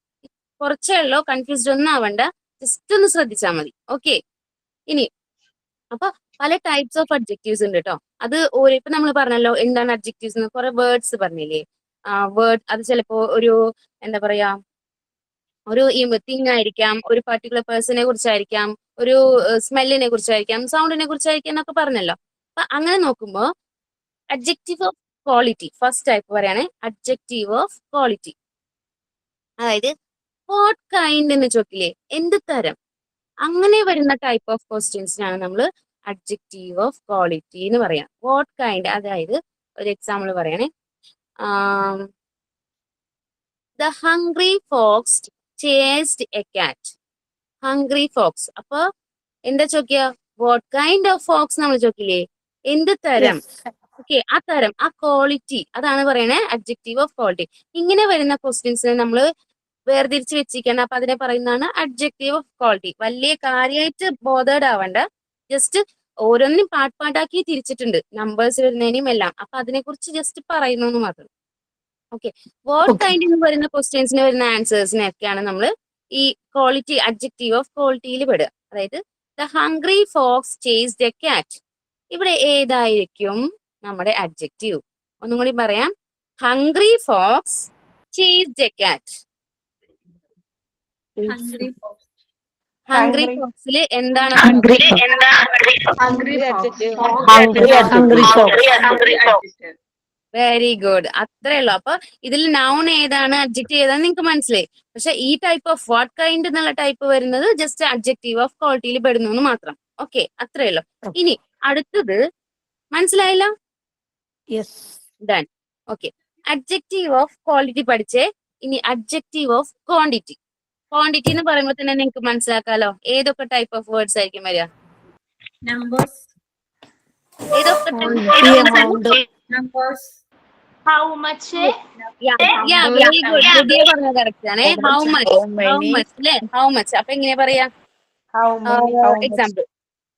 കുറച്ചേ ഉള്ളൂ, കൺഫ്യൂസ്ഡ് ഒന്നും ആവണ്ട, ജസ്റ്റ് ഒന്ന് ശ്രദ്ധിച്ചാൽ മതി. ഓക്കെ. ഇനി അപ്പൊ പല ടൈപ്സ് ഓഫ് അഡ്ജക്റ്റീവ്സ് ഉണ്ട് കേട്ടോ. അത് ഇപ്പൊ നമ്മൾ പറഞ്ഞല്ലോ എന്താണ് അഡ്ജക്റ്റീവ്സ് എന്ന്, കുറെ വേർഡ്സ് പറഞ്ഞില്ലേ. വേർഡ് അത് ചിലപ്പോ ഒരു എന്താ പറയാ, ഒരു തിങ് ആയിരിക്കാം, ഒരു പർട്ടിക്കുലർ പേഴ്സണെ കുറിച്ചായിരിക്കാം, ഒരു സ്മെല്ലിനെ കുറിച്ചായിരിക്കാം, സൗണ്ടിനെ കുറിച്ചായിരിക്കാം എന്നൊക്കെ പറഞ്ഞല്ലോ. അപ്പൊ അങ്ങനെ നോക്കുമ്പോ adjective of quality first type പറയാണ് അഡ്ജക്റ്റീവ് ഓഫ് ക്വാളിറ്റി. അതായത് വാട്ട് കൈൻഡ് എന്ന് ചോദിക്കില്ലേ, എന്ത് തരം, അങ്ങനെ വരുന്ന ടൈപ്പ് ഓഫ് ക്വസ്റ്റ്യൻസിനാണ് നമ്മൾ അഡ്ജക്റ്റീവ് ഓഫ് ക്വാളിറ്റി എന്ന് പറയാം. വാട്ട് കൈൻഡ്, അതായത് ഒരു എക്സാമ്പിൾ പറയണേ. The hungry fox chased a cat. Hungry fox. അപ്പൊ എന്താ ചോദിക്കുക, വാട്ട് കൈൻഡ് ഓഫ് ഫോക്സ് നമ്മൾ ചോദിക്കില്ലേ, എന്ത് തരം. ഓക്കെ, ആ തരം, ആ ക്വാളിറ്റി, അതാണ് പറയണേ അഡ്ജക്റ്റീവ് ഓഫ് ക്വാളിറ്റി. ഇങ്ങനെ വരുന്ന ക്വസ്റ്റ്യൻസിനെ നമ്മൾ വേർതിരിച്ച് വെച്ചിരിക്കണം. അപ്പൊ അതിനെ പറയുന്നതാണ് അഡ്ജക്റ്റീവ് ഓഫ് ക്വാളിറ്റി. വലിയ കാര്യമായിട്ട് ബോധേഡ് ആവണ്ട, ജസ്റ്റ് ഓരോന്നും പാട്ടാക്കി തിരിച്ചിട്ടുണ്ട്, നമ്പേഴ്സ് വരുന്നതിനും എല്ലാം. അപ്പൊ അതിനെ കുറിച്ച് ജസ്റ്റ് പറയുന്നു മാത്രം. ഓക്കെ. വാട്ട് കൈൻഡ് എന്ന് പറയുന്ന ക്വസ്റ്റ്യൻസിന് വരുന്ന ആൻസേഴ്സിനൊക്കെയാണ് നമ്മൾ ഈ ക്വാളിറ്റി അഡ്ജക്റ്റീവ് ഓഫ് ക്വാളിറ്റിയിൽ പെടുക. അതായത് the hungry fox chased a cat. ഇവിടെ ഏതായിരിക്കും നമ്മുടെ അഡ്ജക്റ്റീവ്? ഒന്നും കൂടി പറയാം. Hungry fox chased a cat. Hungry ഫോക്സിൽ എന്താണ്? വെരി ഗുഡ്, അത്രേ ഉള്ളൂ. അപ്പൊ ഇതിൽ നൗൺ ഏതാണ്, അഡ്ജക്റ്റീവ് ഏതാണ് നിങ്ങൾക്ക് മനസ്സിലായി. പക്ഷെ ഈ ടൈപ്പ് ഓഫ് വാട്ട് കൈൻഡ് എന്നുള്ള ടൈപ്പ് വരുന്നത് ജസ്റ്റ് അഡ്ജക്റ്റീവ് ഓഫ് ക്വാളിറ്റിയിൽ പെടുന്നു എന്ന് മാത്രം. ഓക്കെ, അത്രേ ഉള്ളൂ. ഇനി അടുത്തത് മനസ്സിലായില്ല? Done. Okay, adjective of quality പഠിച്ചേ. ഇനി അഡ്ജക്റ്റീവ് ഓഫ് ക്വാണ്ടിറ്റി. ക്വാണ്ടിറ്റി എന്ന് പറയുമ്പോൾ തന്നെ നിങ്ങൾക്ക് മനസ്സിലാക്കാലോ ഏതൊക്കെ ടൈപ്പ് ഓഫ് വേർഡ്സ് ആയിരിക്കും വരിക. ഏതൊക്കെ How much? വെരി ഗുഡ്, പുതിയ പറഞ്ഞ കറക്റ്റ് ആണ്. ഹൗ മച്ച് അല്ലേ, ഹൗ മച്ച്. അപ്പൊ എങ്ങനെയാ പറയാ? Example,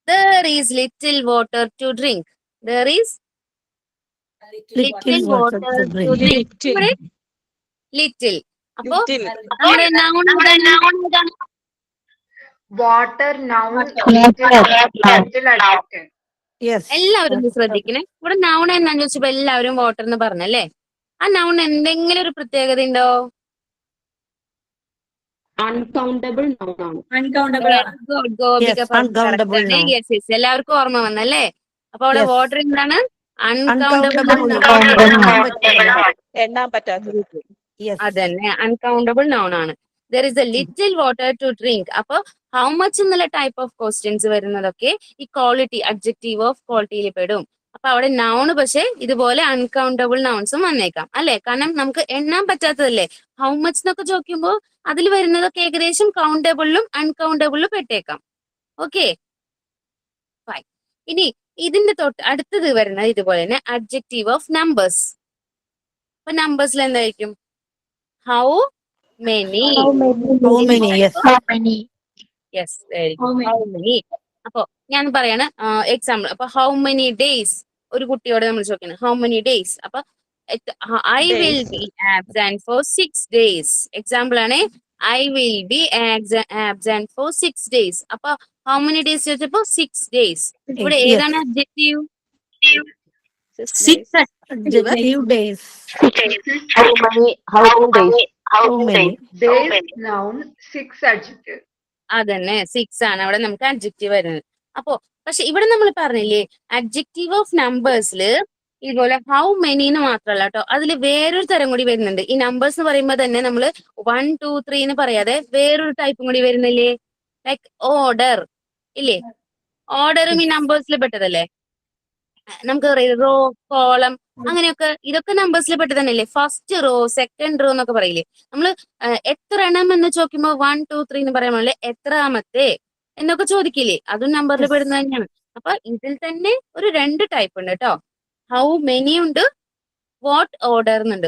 there is little water to drink. There is little water to drink. Little. അപ്പൊ നമ്മുടെ നൗൺ Water noun. എല്ലാവരും ശ്രദ്ധിക്കണേ. ഇവിടെ നൗൺ എന്നാന്ന് ചോദിച്ചപ്പോ എല്ലാവരും വാട്ടർ എന്ന് പറഞ്ഞല്ലേ. ആ നൗൺ എന്തെങ്കിലും ഒരു പ്രത്യേകത ഉണ്ടോ? Uncountable noun ആണ്. എല്ലാവർക്കും ഓർമ്മ വന്നല്ലേ. അപ്പൊ അവിടെ വാട്ടർ എന്താണ്? അൺകൗണ്ടബിൾ. അതന്നെ, അൺകൗണ്ടബിൾ നൗൺ ആണ്. There is a little water to drink. അപ്പൊ ഹൗ മച്ച് എന്നുള്ള ടൈപ്പ് ഓഫ് ക്വസ്റ്റ്യൻസ് വരുന്നതൊക്കെ ഈ ക്വാളിറ്റി അഡ്ജക്റ്റീവ് ഓഫ് ക്വാളിറ്റിയിൽ പെടും. അപ്പൊ അവിടെ നൗൺ പക്ഷെ ഇതുപോലെ അൺകൗണ്ടബിൾ നൗൺസും വന്നേക്കാം അല്ലെ. കാരണം നമുക്ക് എണ്ണാൻ പറ്റാത്തതല്ലേ. ഹൗ മച്ച് എന്നൊക്കെ ചോദിക്കുമ്പോൾ അതിൽ വരുന്നതൊക്കെ ഏകദേശം കൗണ്ടബിളിലും അൺകൗണ്ടബിളിലും പെട്ടേക്കാം. Okay, fine. ഇനി ഇതിന്റെ തൊട്ട് അടുത്തത് വരുന്നത് ഇതുപോലെ തന്നെ അഡ്ജക്റ്റീവ് ഓഫ് നമ്പേഴ്സ്. അപ്പൊ നമ്പേഴ്സിൽ എന്തായിരിക്കും? How many. Yes, very good. How many. അപ്പൊ ഞാൻ പറയാണ് എക്സാമ്പിൾ. അപ്പൊ ഹൗ മെനി ഡേയ്സ്, ഒരു കുട്ടിയോട് നമ്മൾ ചോദിക്കുന്നത് ഹൗ മെനി ഡേയ്സ്. അപ്പൊ I will be absent for 6 days. Example ആണ്, I will be absent for 6 days. അപ്പൊ ഹൗ മെനി ഡേയ്സ് ചോദിച്ചപ്പോ 6 days. ഇവിടെ ഏതാണ് adjective? days. How many Days noun. 6 adjective. അതന്നെ, 6 ആണ് അവിടെ നമുക്ക് അഡ്ജക്റ്റീവ് വരുന്നത്. അപ്പോ പക്ഷെ ഇവിടെ നമ്മൾ പറഞ്ഞില്ലേ അഡ്ജക്റ്റീവ് ഓഫ് നമ്പേഴ്സിൽ ഇതുപോലെ ഹൗ മെനി എന്ന് മാത്രമല്ല കേട്ടോ, അതിൽ വേറൊരു തരം കൂടി വരുന്നുണ്ട്. ഈ നമ്പേഴ്സ് എന്ന് പറയുമ്പോൾ തന്നെ നമ്മൾ 1 2 3 എന്ന് പറയാതെ വേറൊരു ടൈപ്പും കൂടി വരുന്നില്ലേ? ലൈക്ക് ഓർഡർ ഇല്ലേ? ഓർഡറും ഈ നമ്പേഴ്സിൽ പെട്ടതല്ലേ? നമുക്ക് പറയാം റോ, കോളം, അങ്ങനെയൊക്കെ ഇതൊക്കെ നമ്പേഴ്സിൽ പെട്ട് തന്നെയല്ലേ? ഫസ്റ്റ് റോ, സെക്കൻഡ് റോ എന്നൊക്കെ പറയില്ലേ നമ്മള്? എത്ര എണ്ണം എന്ന് ചോദിക്കുമ്പോൾ 1 2 3 എന്ന് പറയുമ്പോൾ എത്രാമത്തെ എന്നൊക്കെ ചോദിക്കില്ലേ? അതും നമ്പറിൽ പെടുന്നത് തന്നെയാണ്. അപ്പൊ ഇതിൽ തന്നെ ഒരു 2 ടൈപ്പ് ഉണ്ട് കേട്ടോ. ഹൗ മെനി ഉണ്ട്, വാട്ട് ഓർഡർ എന്നുണ്ട്.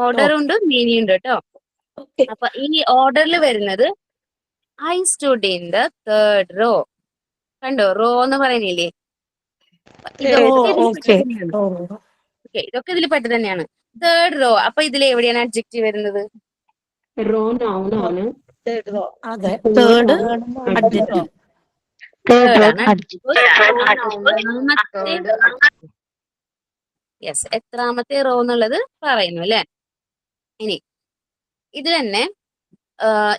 ഓർഡർ ഉണ്ട്, മെനി ഉണ്ട് കേട്ടോ. അപ്പൊ ഈ ഓർഡറിൽ വരുന്നത് I stood in the third row. കണ്ടോ? റോ എന്ന് പറയുന്നില്ലേ? ഇതൊക്കെ ഇതിൽ പെട്ട് തന്നെയാണ്. Third row. അപ്പൊ ഇതിൽ എവിടെയാണ് അഡ്ജക്റ്റീവ് വരുന്നത്? റോ നൗൺ ആണ്. അതെ, തേർഡ് അഡ്ജക്റ്റീവ്. യെസ്, എത്രാമത്തെ റോ എന്നുള്ളത് പറയുന്നു അല്ലെ? ഇനി ഇത് തന്നെ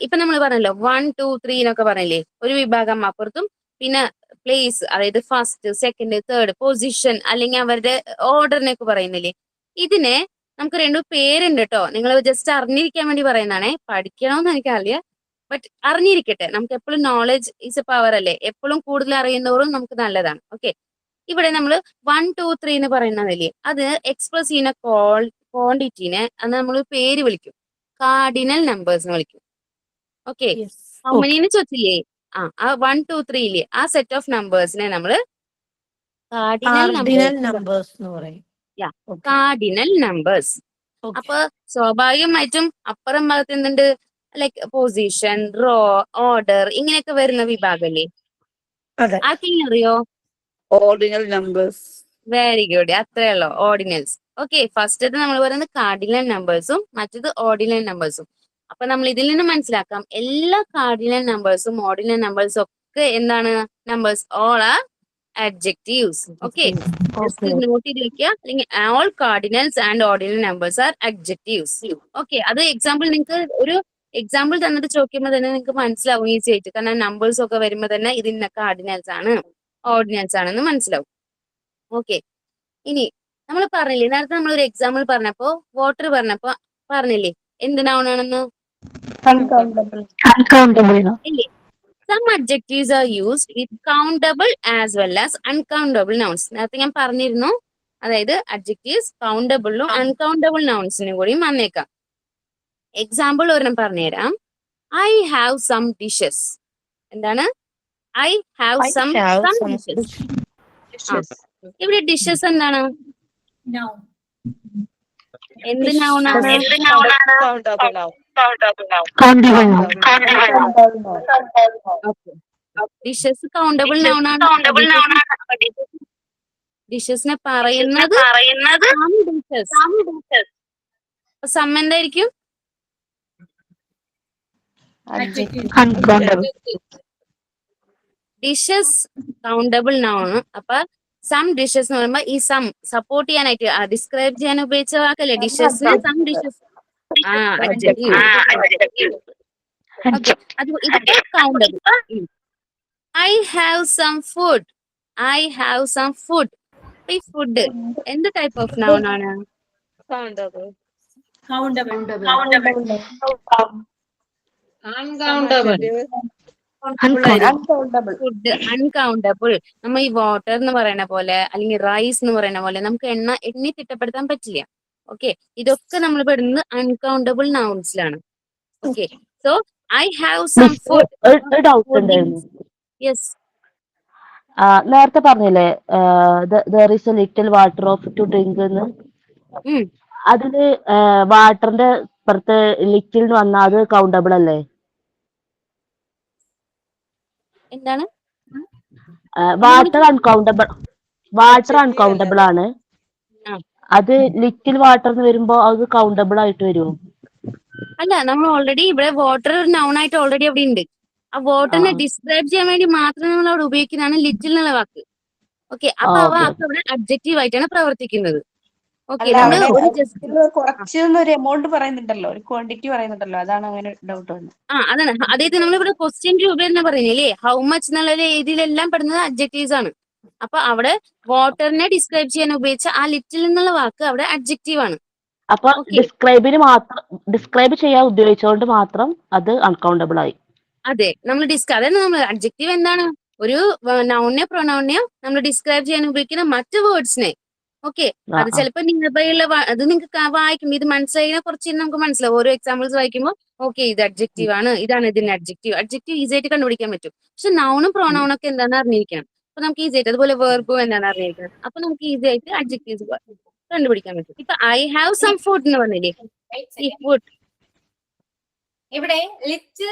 ഇപ്പൊ നമ്മൾ പറഞ്ഞല്ലോ 1 2 3 എന്നൊക്കെ പറഞ്ഞില്ലേ? ഒരു വിഭാഗം അപ്പുറത്തും പിന്നെ പ്ലേസ്, അതായത് ഫസ്റ്റ് സെക്കൻഡ് തേർഡ് പൊസിഷൻ അല്ലെങ്കിൽ അവരുടെ ഓർഡറിനെ ഒക്കെ പറയുന്നില്ലേ? ഇതിനെ നമുക്ക് 2 പേരുണ്ട് കേട്ടോ. നിങ്ങൾ ജസ്റ്റ് അറിഞ്ഞിരിക്കാൻ വേണ്ടി പറയുന്നതാണേ. പഠിക്കണമെന്ന് എനിക്കറിയാം, ബട്ട് അറിഞ്ഞിരിക്കട്ടെ. നമുക്ക് എപ്പോഴും നോളജ് ഈസ് എ പവർ അല്ലേ? എപ്പോഴും കൂടുതൽ അറിയുന്നവരും നമുക്ക് നല്ലതാണ്. ഓക്കെ, ഇവിടെ നമ്മൾ 1 2 3 എന്ന് പറയുന്നതല്ലേ, അത് എക്സ്പ്രസ് ചെയ്യുന്ന ക്വാണ്ടിറ്റീനെ അത് നമ്മൾ പേര് വിളിക്കും, കാർഡിനൽ നമ്പേഴ്സ് എന്ന് വിളിക്കും. ഓക്കെ, ഹൗ മെനിന്ന് ചോദിച്ചില്ലേ? ആ 1 2 3 ഇല്ലേ, ആ സെറ്റ് ഓഫ് നമ്പേഴ്സിനെ നമ്മൾ കാർഡിനൽ നമ്പേഴ്സ് എന്ന് പറയും. Cardinal numbers. അപ്പൊ സ്വാഭാവികമായിട്ടും അപ്പുറം ഭാഗത്ത് എന്തുണ്ട്? ലൈക്ക് പൊസിഷൻ, റോ, ഓർഡർ ഇങ്ങനെയൊക്കെ വരുന്ന വിഭാഗല്ലേ? ആർക്കെങ്കിലും അറിയോ? Ordinal numbers. വെരി ഗുഡ്, അത്രേ ഉള്ളൂ, ഓർഡിനൽസ്. ഓക്കെ, ഫസ്റ്റത് നമ്മൾ പറയുന്നത് കാർഡിനൽ നമ്പേഴ്സും മറ്റത് ഓർഡിനൽ നമ്പേഴ്സും. അപ്പൊ നമ്മൾ ഇതിൽ നിന്ന് മനസ്സിലാക്കാം, എല്ലാ കാർഡിനൽ നമ്പേഴ്സും ഓർഡിനൽ നമ്പേഴ്സും ഒക്കെ എന്താണ്? Numbers. All are adjectives. Okay, just note ചെയ്ത് വെക്കുക. അല്ലെങ്കിൽ all cardinals and ordinal numbers are adjectives. Okay, അത് എക്സാമ്പിൾ നിങ്ങൾക്ക് ഒരു എക്സാമ്പിൾ തന്നിട്ട് ചോദിക്കുമ്പോൾ തന്നെ നിങ്ങൾക്ക് മനസ്സിലാവും ഈസി ആയിട്ട്. കാരണം നമ്പേഴ്സ് ഒക്കെ വരുമ്പോൾ തന്നെ ഇതിന്റെ കാർഡിനൽസ് ആണ് ഓർഡിനൽസ് ആണെന്ന് മനസ്സിലാവും. ഓക്കെ, ഇനി നമ്മൾ പറഞ്ഞില്ലേ നേരത്തെ നമ്മൾ ഒരു എക്സാമ്പിൾ പറഞ്ഞപ്പോ വാട്ടർ പറഞ്ഞപ്പോ പറഞ്ഞില്ലേ എന്ത് noun ആണെന്ന്? ഇല്ലേ? Some adjectives are used with countable as well as uncountable nouns. നേരത്തെ ഞാൻ പറഞ്ഞിരുന്നു, അതായത് adjectives countable uncountable nounsനും കൂടി വന്നേക്കാം. എക്സാമ്പിൾ ഒരെണ്ണം പറഞ്ഞുതരാം. I have some dishes. എന്താണ്? I have some dishes. ഇവിടെ ഡിഷസ് എന്താണ്? എന്ത് noun ആണ്? ഡിഷസ് കൗണ്ടബിൾ noun ആണ്. ഡിഷസിനെ പറയുന്നത് സം എന്തായിരിക്കും? Dishes countable noun. അപ്പൊ സം ഡിഷസ് എന്ന് പറയുമ്പോ ഈ സം സപ്പോർട്ട് ചെയ്യാനായിട്ട് ഡിസ്ക്രൈബ് ചെയ്യാൻ ഉപയോഗിച്ച വാക്കല്ലേ ഡിഷസിന്? Some dishes. ഇതൊക്കെ countable. I have some food. I have some food. ഈ ഫുഡ് എന്ത് ടൈപ്പ് ഓഫ് noun ആണ്? Food uncountable. നമ്മ ഈ വാട്ടർ എന്ന് പറയുന്ന പോലെ അല്ലെങ്കിൽ റൈസ് എന്ന് പറയുന്ന പോലെ നമുക്ക് എണ്ണി തിട്ടപ്പെടുത്താൻ പറ്റില്ല. ഓക്കെ, ഇതൊക്കെ നമ്മൾ പെടുന്നത് അൺകൗണ്ടബിൾ നൗൺസിലാണ്. Okay, so I have some food. Doubt ഉണ്ടായിരുന്നു. യെസ്, നേരത്തെ പറഞ്ഞില്ലേ there is a little water of to drink എന്ന്? അതില് വാട്ടറിന്റെ പുറത്ത് ലിറ്റിൽ വന്നാൽ അത് കൗണ്ടബിൾ അല്ലേ? എന്താണ്? വാട്ടർ അൺകൗണ്ടബിൾ ആണ്. അത് ലിറ്റിൽ വാട്ടർ വരുമ്പോ അത് കൗണ്ടബിൾ ആയിട്ട് വരുമോ? അല്ല, നമ്മൾ ഓൾറെഡി ഇവിടെ വാട്ടർ ഒരു noun ആയിട്ട് ഓൾറെഡി അവിടെ ഉണ്ട്. ആ വാട്ടറിനെ ഡിസ്ക്രൈബ് ചെയ്യാൻ വേണ്ടി മാത്രം നമ്മൾ അവിടെ ഉപയോഗിക്കുന്നതാണ് ലിറ്റിൽ എന്നുള്ള വാക്ക്. ഓക്കെ, അപ്പൊ ആ വാക്ക് അവിടെ അഡ്ജക്റ്റീവ് ആയിട്ടാണ് പ്രവർത്തിക്കുന്നത്. ഓക്കെ, നമ്മൾ ഒരു എമൗണ്ട് പറയുന്നുണ്ടല്ലോ, ഒരു ക്വാണ്ടിറ്റി പറയുന്നുണ്ടല്ലോ, അതാണ് അങ്ങനെ ഡൗട്ട് വന്നത്. അതാണ്. അതായത് നമ്മളിവിടെ ക്വസ്റ്റ്യൻ രൂപ തന്നെ പറയുന്നില്ലേ, ഹൗ മച്ച് എന്നുള്ള രീതിയിലെല്ലാം പെടുന്നത് അഡ്ജക്റ്റീവ്സ് ആണ്. അപ്പൊ അവിടെ വാട്ടറിനെ ഡിസ്ക്രൈബ് ചെയ്യാൻ ഉപയോഗിച്ച ആ ലിറ്റിൽ എന്നുള്ള വാക്ക് അവിടെ അഡ്ജക്റ്റീവ് ആണ്. അപ്പൊ ഓക്കെ, ഡിസ്ക്രൈബ് ചെയ്യാൻ ഉപയോഗിച്ചുകൊണ്ട് മാത്രം അത് അൺകൗണ്ടബിൾ ആയി. അതെ, നമ്മൾ അതായത് നമ്മൾ അഡ്ജക്റ്റീവ് എന്താണ്, ഒരു നൗണിനെയോ പ്രൊനൗണിനെയോ നമ്മൾ ഡിസ്ക്രൈബ് ചെയ്യാൻ ഉപയോഗിക്കുന്ന മറ്റു വേർഡ്സിനെ. ഓക്കെ, അത് ചിലപ്പോൾ നിയർ ബൈ ഉള്ള അത് നിങ്ങൾക്ക് വായിക്കും, ഇത് മനസ്സിലായി കുറച്ച് നമുക്ക് മനസ്സിലാവും. ഓരോ എക്സാമ്പിൾസ് വായിക്കുമ്പോൾ ഓക്കെ ഇത് അഡ്ജക്റ്റീവ് ആണ്, ഇതാണ് ഇതിന്റെ അഡ്ജക്റ്റീവ് ഈസി ആയിട്ട് കണ്ടുപിടിക്കാൻ പറ്റും. പക്ഷെ നൗണും പ്രൊനൗണും ഒക്കെ എന്താണെന്ന് അറിഞ്ഞിരിക്കണം. അപ്പൊ നമുക്ക് ഈസി ആയിട്ട്, അതുപോലെ വെർബും എന്താണ് അറിഞ്ഞിരിക്കണം. അപ്പൊ നമുക്ക് ഈസി ആയിട്ട് അഡ്ജക്റ്റീവ്സ് കണ്ടുപിടിക്കാൻ പറ്റും. ഇപ്പൊ ഐ ഹാവ് സം ഫുഡ് എന്ന് പറഞ്ഞില്ലേ, ഈ ഫുഡ് ഇവിടെ ലിറ്റ്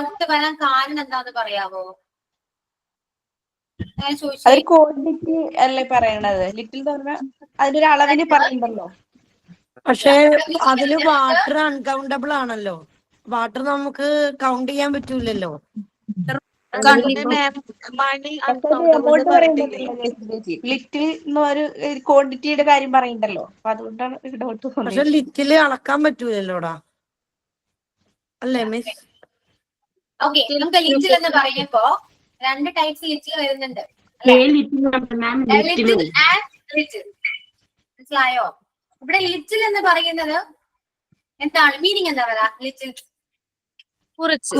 ഔട്ട് വരാൻ കാരണം എന്താന്ന് പറയാവോ? ഞാൻ ചോദിച്ചു. അതൊരു ക്വാണ്ടിറ്റി അല്ലേ പറയണത്? ലിറ്റിൽ എന്ന് പറഞ്ഞാൽ അതിന്റെ ഒരു അളവിന് പറയണ്ടല്ലോ. പക്ഷേ അതില് വാട്ടർ അൺകൗണ്ടബിൾ ആണല്ലോ. വാട്ടർ നമുക്ക് കൗണ്ട് ചെയ്യാൻ പറ്റൂലല്ലോ. ലിറ്റിൽ എന്ന് ഒരു ക്വാണ്ടിറ്റിയുടെ കാര്യം പറയണ്ടല്ലോ. അപ്പൊ അതുകൊണ്ടാണ് ഡൗട്ട് തോന്നുന്നത്. പക്ഷെ ലിറ്റില് അളക്കാൻ പറ്റൂലല്ലോടാ, അല്ലേ മിസ്? ഓക്കെ, നമുക്ക് ലിറ്റിൽ എന്ന് പറയുമ്പോ രണ്ട് ടൈപ്സ് ലിറ്റിൽ വരുന്നുണ്ട്. മനസ്സിലായോ? ഇവിടെ ലിറ്റിൽ എന്ന് പറയുന്നത് എന്താണ് മീനിങ്? എന്താ പറയാ ലിറ്റിൽ? കുറച്ച്.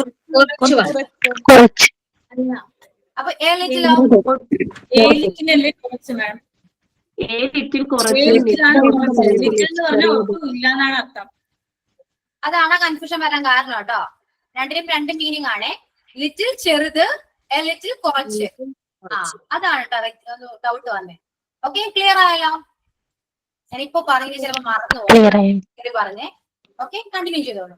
അപ്പൊ എ ലിറ്റിലോ? അതാണ് കൺഫ്യൂഷൻ വരാൻ കാരണം കേട്ടോ. രണ്ടിനും രണ്ട് മീനിങ് ആണ്. ലിറ്റിൽ ചെറുത്, എ ലിറ്റിൽ കുറച്ച്. അതാണ് കേട്ടോ ഡൗട്ട് വന്നേ. ഓക്കെ, ക്ലിയർ ആയല്ലോ? ഞാനിപ്പോ പറഞ്ഞത് ചിലപ്പോ മറന്നു പോകും പറഞ്ഞേ. ഓക്കെ, കണ്ടിന്യൂ ചെയ്തോളൂ.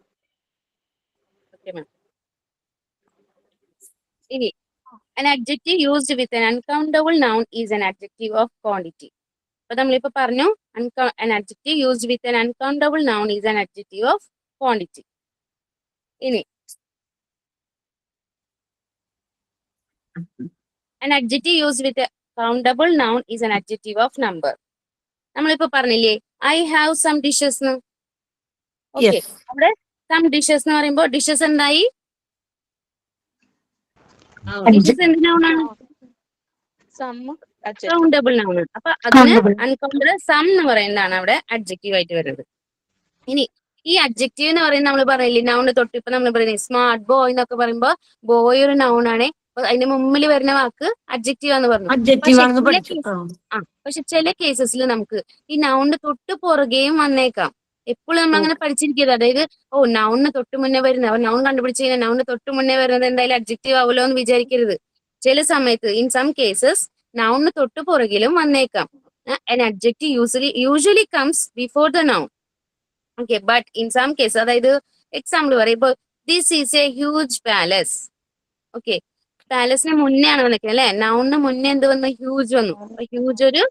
ഇനി an adjective used with an uncountable noun is an adjective of quantity. അപ്പൊ നമ്മളിപ്പോ പറഞ്ഞു an adjective used with an uncountable noun is an adjective of quantity. ഇനി an adjective used with a countable noun is an adjective of number. നമ്മളിപ്പോ പറഞ്ഞില്ലേ I have some dishes. Okay, അവിടെ സം ഡിഷസ് എന്ന് പറയുമ്പോ ഡിഷസ് എന്തായി? ഡിഷസ് എന്ത് നൗണാണ്? Countable noun. അപ്പൊ അതിന് അൺകൗണ്ടബിൾ സം എന്ന് പറയുന്നതാണ് അവിടെ അഡ്ജക്റ്റീവ് ആയിട്ട് വരുന്നത്. ഇനി ഈ അഡ്ജക്റ്റീവ് എന്ന് പറയുന്നത് നമ്മൾ പറയില്ലേ നൗണ് തൊട്ട്, ഇപ്പൊ നമ്മൾ പറയുന്നത് സ്മാർട്ട് ബോയ് എന്നൊക്കെ പറയുമ്പോ ബോയ് ഒരു നൗൺ ആണ്. അതിന്റെ മുമ്പിൽ വരുന്ന വാക്ക് അഡ്ജക്റ്റീവ് എന്ന് പറഞ്ഞു. പക്ഷെ ചില കേസസിൽ നമുക്ക് ഈ നൗണിന് തൊട്ട് പുറകെയും വന്നേക്കാം. എപ്പോഴും നമ്മൾ അങ്ങനെ പഠിച്ചിരിക്കുന്നത്. അതായത് നൗണിന് തൊട്ട് മുന്നേ വരുന്നത്, നൗൺ കണ്ടുപിടിച്ച് കഴിഞ്ഞാൽ നൗണിന് തൊട്ട് മുന്നേ വരുന്നത് എന്തായാലും അഡ്ജക്റ്റീവ് ആവുമല്ലോ എന്ന് വിചാരിക്കരുത്. ചില സമയത്ത് ഇൻ സം കേസസ് നൗണിന് തൊട്ട് പുറകിലും വന്നേക്കാം. an adjective usually comes before the noun. Okay, but in some cases, അതായത് എക്സാമ്പിൾ പറയുമ്പോ this is a huge palace. Okay, പാലസിന് മുന്നേ ആണ് വന്നിരിക്കുന്നത് അല്ലെ, നൗണിന് മുന്നേ എന്ത് വന്നു? ഹ്യൂജ് വന്നു. അപ്പൊ ഹ്യൂജ് ഒരു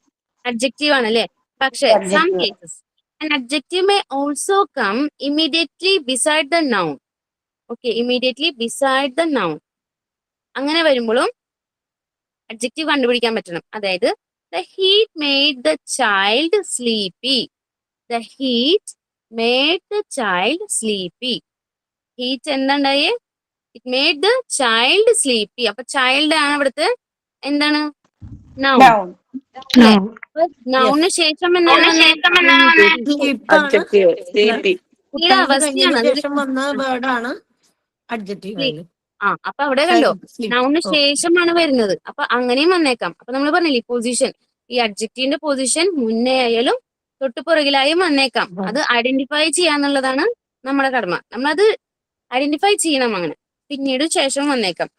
അഡ്ജക്റ്റീവ് ആണ് അല്ലെ. പക്ഷെ some cases an adjective may also come immediately beside the noun. Okay, immediately beside the noun. അങ്ങനെ വരുമ്പോഴും അഡ്ജക്റ്റീവ് കണ്ടുപിടിക്കാൻ പറ്റണം. അതായത് the heat made the child sleepy. The heat made the child sleepy. Heat എന്തുണ്ടായേ? It made the child sleepy. അപ്പൊ ചൈൽഡ് ആണ് ഇവിടുത്തെ എന്താണ്? നൗൺ. നൗണിന് ശേഷം എന്താണ്? അപ്പൊ അവിടെ കണ്ടോ നൗണിന് ശേഷമാണ് വരുന്നത്. അപ്പൊ അങ്ങനെയും വന്നേക്കാം. അപ്പൊ നമ്മൾ പറഞ്ഞില്ലേ പൊസിഷൻ, ഈ അഡ്ജക്റ്റീവിന്റെ പൊസിഷൻ മുന്നേ ആയാലും തൊട്ട് പുറകിലായും വന്നേക്കാം. അത് ഐഡന്റിഫൈ ചെയ്യാന്നുള്ളതാണ് നമ്മുടെ കടമ. നമ്മളത് ഐഡന്റിഫൈ ചെയ്യണം. അങ്ങനെ പിന്നീട് ശേഷം വന്നേക്കാം.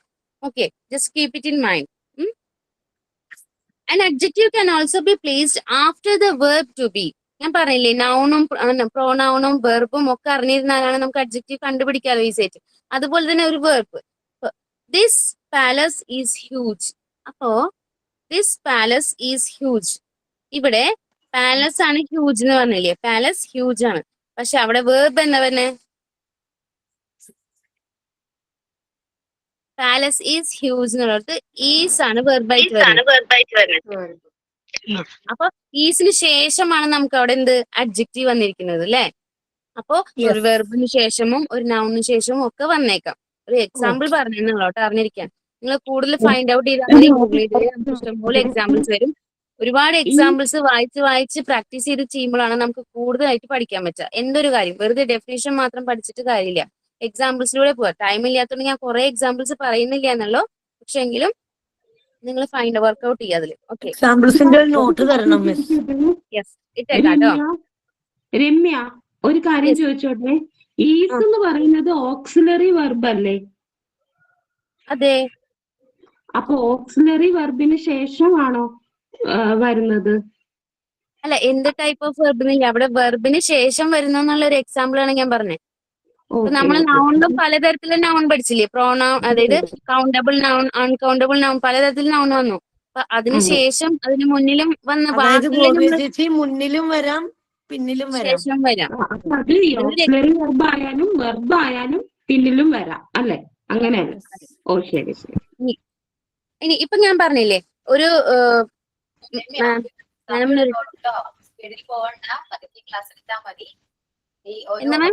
Okay, just keep it in mind. An adjective can also be placed after the verb to be. ഞാൻ പറഞ്ഞില്ലേ നൗണും പ്രോനൗണും വെർബും ഒക്കെ അറിഞ്ഞിരുന്നാലാണ് നമുക്ക് അഡ്ജക്റ്റീവ് കണ്ടുപിടിക്കാതെ ഈസിയായിട്ട്. അതുപോലെ തന്നെ ഒരു verb, this palace is huge. അപ്പോ ദിസ് പാലസ് ഈസ് ഹ്യൂജ്, ഇവിടെ പാലസ് ആണ് ഹ്യൂജ് എന്ന് പറഞ്ഞില്ലേ, പാലസ് ഹ്യൂജ് ആണ്. പക്ഷെ അവിടെ വെർബ് എന്താ പറഞ്ഞേ? പാലസ് ഈസ് ഹ്യൂജ് എന്നുള്ളത് ഈസ് ആണ് വെർബായിട്ട് വരുന്നത്. അപ്പൊ ഈസിന് ശേഷമാണ് നമുക്ക് അവിടെ എന്ത് അഡ്ജക്റ്റീവ് വന്നിരിക്കുന്നത് അല്ലെ. അപ്പൊ ഒരു വെർബിന് ശേഷമും ഒരു നൗണിന് ശേഷവും ഒക്കെ വന്നേക്കാം. ഒരു എക്സാമ്പിൾ പറഞ്ഞോട്ട് അറിഞ്ഞിരിക്കാൻ. നിങ്ങൾ കൂടുതൽ ഫൈൻഡ് ഔട്ട് ചെയ്താൽ മതി. ഗൂഗിൾ ചെയ്ത് നമുക്ക് ഇഷ്ടംപോലെ എക്സാമ്പിൾസ് വരും. ഒരുപാട് എക്സാമ്പിൾസ് വായിച്ച് പ്രാക്ടീസ് ചെയ്ത് ചെയ്യുമ്പോഴാണ് നമുക്ക് കൂടുതലായിട്ട് പഠിക്കാൻ പറ്റുക. എന്തൊരു കാര്യം വെറുതെ ഡെഫിനേഷൻ മാത്രം പഠിച്ചിട്ട് കാര്യമില്ല. എക്സാമ്പിൾസിലൂടെ പോവാ. ടൈം ഇല്ലാത്തതുകൊണ്ട് ഞാൻ കുറെ എക്സാമ്പിൾസ് പറയുന്നില്ല എന്നല്ലോ, പക്ഷെ എങ്കിലും നിങ്ങൾ ഫൈൻഡ് വർക്ക്ഔട്ട് ചെയ്യുക അതിൽ. ഓക്കെ, എക്സാമ്പിൾസിന്റെ നോട്ട് തരണം മിസ്. യെസ്, ഇട്ടേക്കാട്ടോ. രമ്യ, ഒരു കാര്യം Yes. ചോദിച്ചോട്ടെ, ഈസ് എന്ന് പറയുന്നത് ഓക്സിലറി വെർബ് അല്ലേ? അതെ. അപ്പൊ ഓക്സിലറി വെർബിന് ശേഷമാണോ വരുന്നത്? അല്ല, എന്ത് ടൈപ്പ് ഓഫ് വെർബിനില്ല, അവിടെ വെർബിന് ശേഷം വരുന്ന എന്നുള്ള ഒരു എക്സാമ്പിൾ ആണ് ഞാൻ പറഞ്ഞത്. ഇപ്പൊ നമ്മൾ നൗണിലും പലതരത്തിലുള്ള നൗൺ പഠിച്ചില്ലേ? പ്രോനൗൺ, അതായത് കൗണ്ടബിൾ നൗൺ, അൺകൗണ്ടബിൾ നൗൺ, പലതരത്തിൽ നൗൺ വന്നു. അപ്പൊ അതിനുശേഷം അതിന് മുന്നിലും വന്ന അതായത് വാക്കിലെ ഗോപി നമ്മൾ ചേച്ചി മുന്നിലും വരാം പിന്നിലും വരാം. ശേഷം വരാം. അത് ഓക്സിലറി വെർബ് ആയാലും വെർബ് ആയാലും പിന്നിലും വരാം അല്ലെ? അങ്ങനെയല്ല. ഓ ശരി ശരി. ഇനി ഇപ്പൊ ഞാൻ പറഞ്ഞില്ലേ ഒരു സ്പീഡിൽ പോകണ്ട, പതുക്കെ ക്ലാസ് എടുത്താൽ മതി. ഈ ഒരു എന്താ മാം?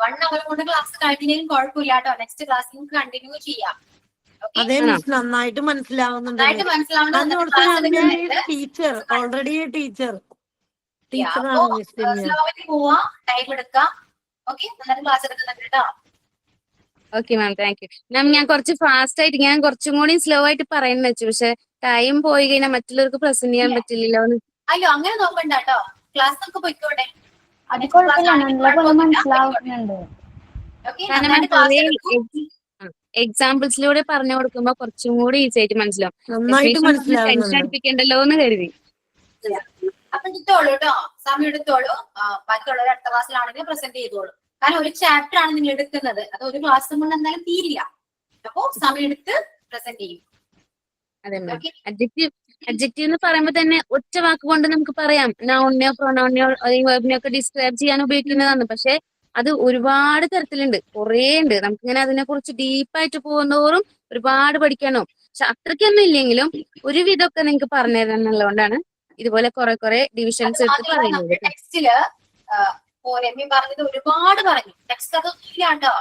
1 hour കൊണ്ട് ക്ലാസ് കഴിഞ്ഞാലും കുഴപ്പമില്ല കേട്ടോ. നെക്സ്റ്റ് ക്ലാസ് നിങ്ങൾക്ക് കണ്ടിന്യൂ ചെയ്യാം. അതെ മിസ്, നന്നായിട്ട് മനസ്സിലാവുന്നുണ്ട്. നന്നായിട്ട് ടീച്ചർ ഓൾറെഡി ടീച്ചറാണ് മിസ്. സ്ലോവിൽ പോവാ, ടൈം എടുക്കാം. ഓക്കെ, നന്നായിട്ട് ക്ലാസ് എടുക്കുന്നുണ്ട് കേട്ടോ. ഓക്കെ മാം, താങ്ക് യു മാം. ഞാൻ കുറച്ച് ഫാസ്റ്റ് ആയിട്ട്, ഞാൻ കുറച്ചും കൂടി സ്ലോ ആയിട്ട് പറയുന്ന വെച്ചു, പക്ഷെ ടൈം പോയി കഴിഞ്ഞാൽ മറ്റുള്ളവർക്ക് പ്രസന്റ് ചെയ്യാൻ പറ്റില്ലല്ലോ. അയ്യോ, അങ്ങനെ നോക്കണ്ട കേട്ടോ. ക്ലാസ് നമുക്ക് പോയിക്കോട്ടെ. എക്സാമ്പിൾസിലൂടെ പറഞ്ഞു കൊടുക്കുമ്പോ കുറച്ചും കൂടി ഈസി ആയിട്ട് മനസ്സിലാവും. നന്നായിട്ട് ടെൻഷൻ അടിപ്പിക്കണ്ടല്ലോ എന്ന് കരുതി. അപ്പൊ എടുത്തോളൂ കേട്ടോ, സമയം എടുത്തോളൂ. ബാക്കിയുള്ളവർ അടുത്ത ക്ലാസ്സിലാണെങ്കിൽ പ്രസന്റ് ചെയ്തോളൂ. കാരണം ഒരു ചാപ്റ്റർ ആണ് നിങ്ങൾ എടുക്കുന്നത്, അത് ഒരു ക്ലാസ് കൊണ്ട് എന്തായാലും തീരില്ല. അപ്പൊ സമയം എടുത്ത് പ്രസന്റ് ചെയ്യും. അതെ മാം. അഡ്ജക്റ്റീവ് എന്ന് പറയുമ്പോ തന്നെ ഒറ്റ വാക്ക് കൊണ്ട് നമുക്ക് പറയാം. നൗണിനെയോ പ്രൊനൗണിനെയോ അല്ലെങ്കിൽ വെർബിനെയോ ഒക്കെ ഡിസ്ക്രൈബ് ചെയ്യാൻ ഉപയോഗിക്കുന്നതാണ്. പക്ഷെ അത് ഒരുപാട് തരത്തിലുണ്ട്, കുറേ ഉണ്ട്. നമുക്കിങ്ങനെ അതിനെ കുറിച്ച് ഡീപ്പായിട്ട് പോകുന്നതോറും ഒരുപാട് പഠിക്കണം. പക്ഷെ അത്രയ്ക്കൊന്നും ഇല്ലെങ്കിലും ഒരുവിധമൊക്കെ നിങ്ങൾക്ക് പറഞ്ഞു തരണം എന്നുള്ളതുകൊണ്ടാണ് ഇതുപോലെ കുറെ ഡിവിഷൻസ് എടുത്ത് പറയുന്നത്. ടെക്സ്റ്റില് രമ്യ പറഞ്ഞത് ഒരുപാട് പറഞ്ഞു. ടെക്സ്റ്റ് അത് ഇല്ലാണ്ടോ?